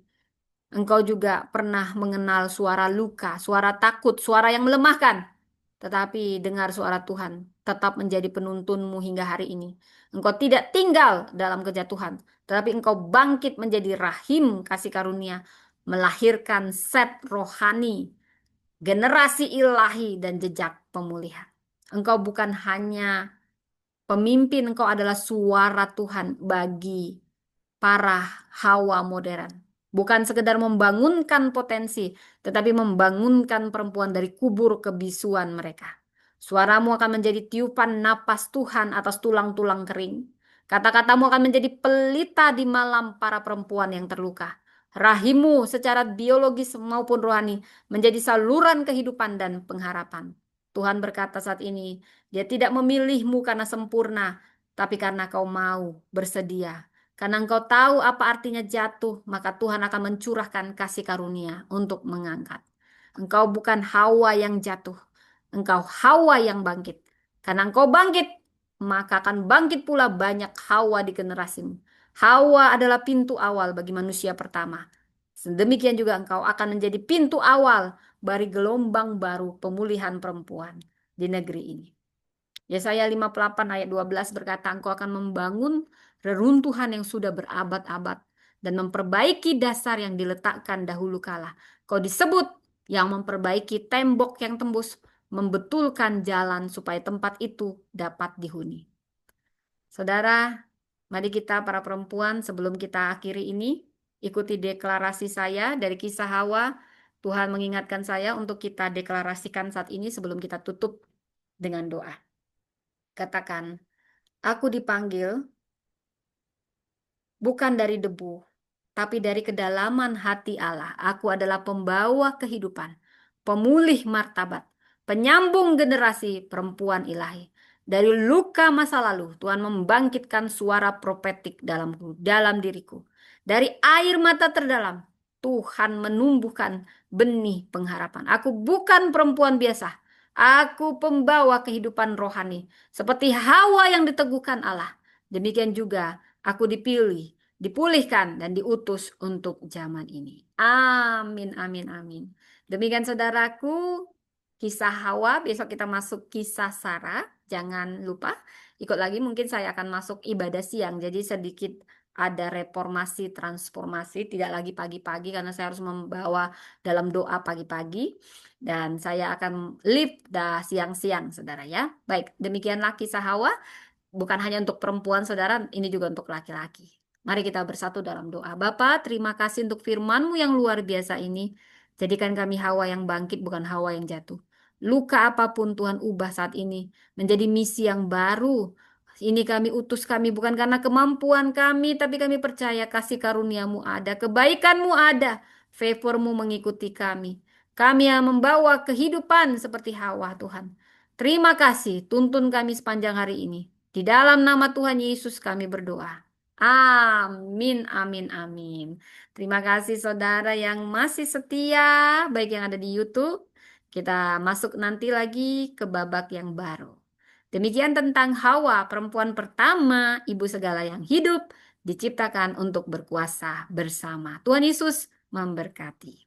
Engkau juga pernah mengenal suara luka, suara takut, suara yang melemahkan. Tetapi dengar suara Tuhan, tetap menjadi penuntunmu hingga hari ini. Engkau tidak tinggal dalam kejatuhan, tetapi engkau bangkit menjadi rahim kasih karunia, melahirkan set rohani, generasi ilahi dan jejak pemulihan. Engkau bukan hanya pemimpin, engkau adalah suara Tuhan bagi para Hawa modern. Bukan sekedar membangunkan potensi, tetapi membangunkan perempuan dari kubur kebisuan mereka. Suaramu akan menjadi tiupan napas Tuhan atas tulang-tulang kering. Kata-katamu akan menjadi pelita di malam para perempuan yang terluka. Rahimu secara biologis maupun rohani menjadi saluran kehidupan dan pengharapan. Tuhan berkata saat ini, Dia tidak memilihmu karena sempurna, tapi karena kau mau bersedia. Karena engkau tahu apa artinya jatuh, maka Tuhan akan mencurahkan kasih karunia untuk mengangkat. Engkau bukan Hawa yang jatuh, engkau Hawa yang bangkit. Karena engkau bangkit, maka akan bangkit pula banyak Hawa di generasimu. Hawa adalah pintu awal bagi manusia pertama. Sedemikian juga engkau akan menjadi pintu awal bagi gelombang baru pemulihan perempuan di negeri ini. Yesaya 58 ayat 12 berkata, Engkau akan membangun reruntuhan yang sudah berabad-abad dan memperbaiki dasar yang diletakkan dahulu kala. Kau disebut yang memperbaiki tembok yang tembus, membetulkan jalan supaya tempat itu dapat dihuni. Saudara, mari kita para perempuan sebelum kita akhiri ini, ikuti deklarasi saya dari kisah Hawa. Tuhan mengingatkan saya untuk kita deklarasikan saat ini sebelum kita tutup dengan doa. Katakan, aku dipanggil bukan dari debu, tapi dari kedalaman hati Allah. Aku adalah pembawa kehidupan, pemulih martabat, penyambung generasi perempuan ilahi. Dari luka masa lalu, Tuhan membangkitkan suara profetik dalam diriku. Dari air mata terdalam, Tuhan menumbuhkan benih pengharapan. Aku bukan perempuan biasa. Aku pembawa kehidupan rohani. Seperti Hawa yang diteguhkan Allah. Demikian juga aku dipilih, dipulihkan, dan diutus untuk zaman ini. Amin, amin, amin. Demikian saudaraku, kisah Hawa. Besok kita masuk kisah Sarah. Jangan lupa ikut lagi. Mungkin saya akan masuk ibadah siang. Jadi sedikit ada reformasi, transformasi. Tidak lagi pagi-pagi karena saya harus membawa dalam doa pagi-pagi. Dan saya akan live dah siang-siang, saudara ya. Baik, demikianlah kisah Hawa. Bukan hanya untuk perempuan, saudara, ini juga untuk laki-laki. Mari kita bersatu dalam doa. Bapa, terima kasih untuk firman-Mu yang luar biasa ini. Jadikan kami Hawa yang bangkit, bukan Hawa yang jatuh. Luka apapun Tuhan ubah saat ini menjadi misi yang baru. Ini kami utus kami bukan karena kemampuan kami, tapi kami percaya kasih karunia-Mu ada, kebaikan-Mu ada, favor-Mu mengikuti kami. Kami yang membawa kehidupan seperti Hawa, Tuhan. Terima kasih, tuntun kami sepanjang hari ini. Di dalam nama Tuhan Yesus kami berdoa. Amin, amin, amin. Terima kasih saudara yang masih setia, baik yang ada di YouTube. Kita masuk nanti lagi ke babak yang baru. Demikian tentang Hawa, perempuan pertama, ibu segala yang hidup, diciptakan untuk berkuasa bersama. Tuhan Yesus memberkati.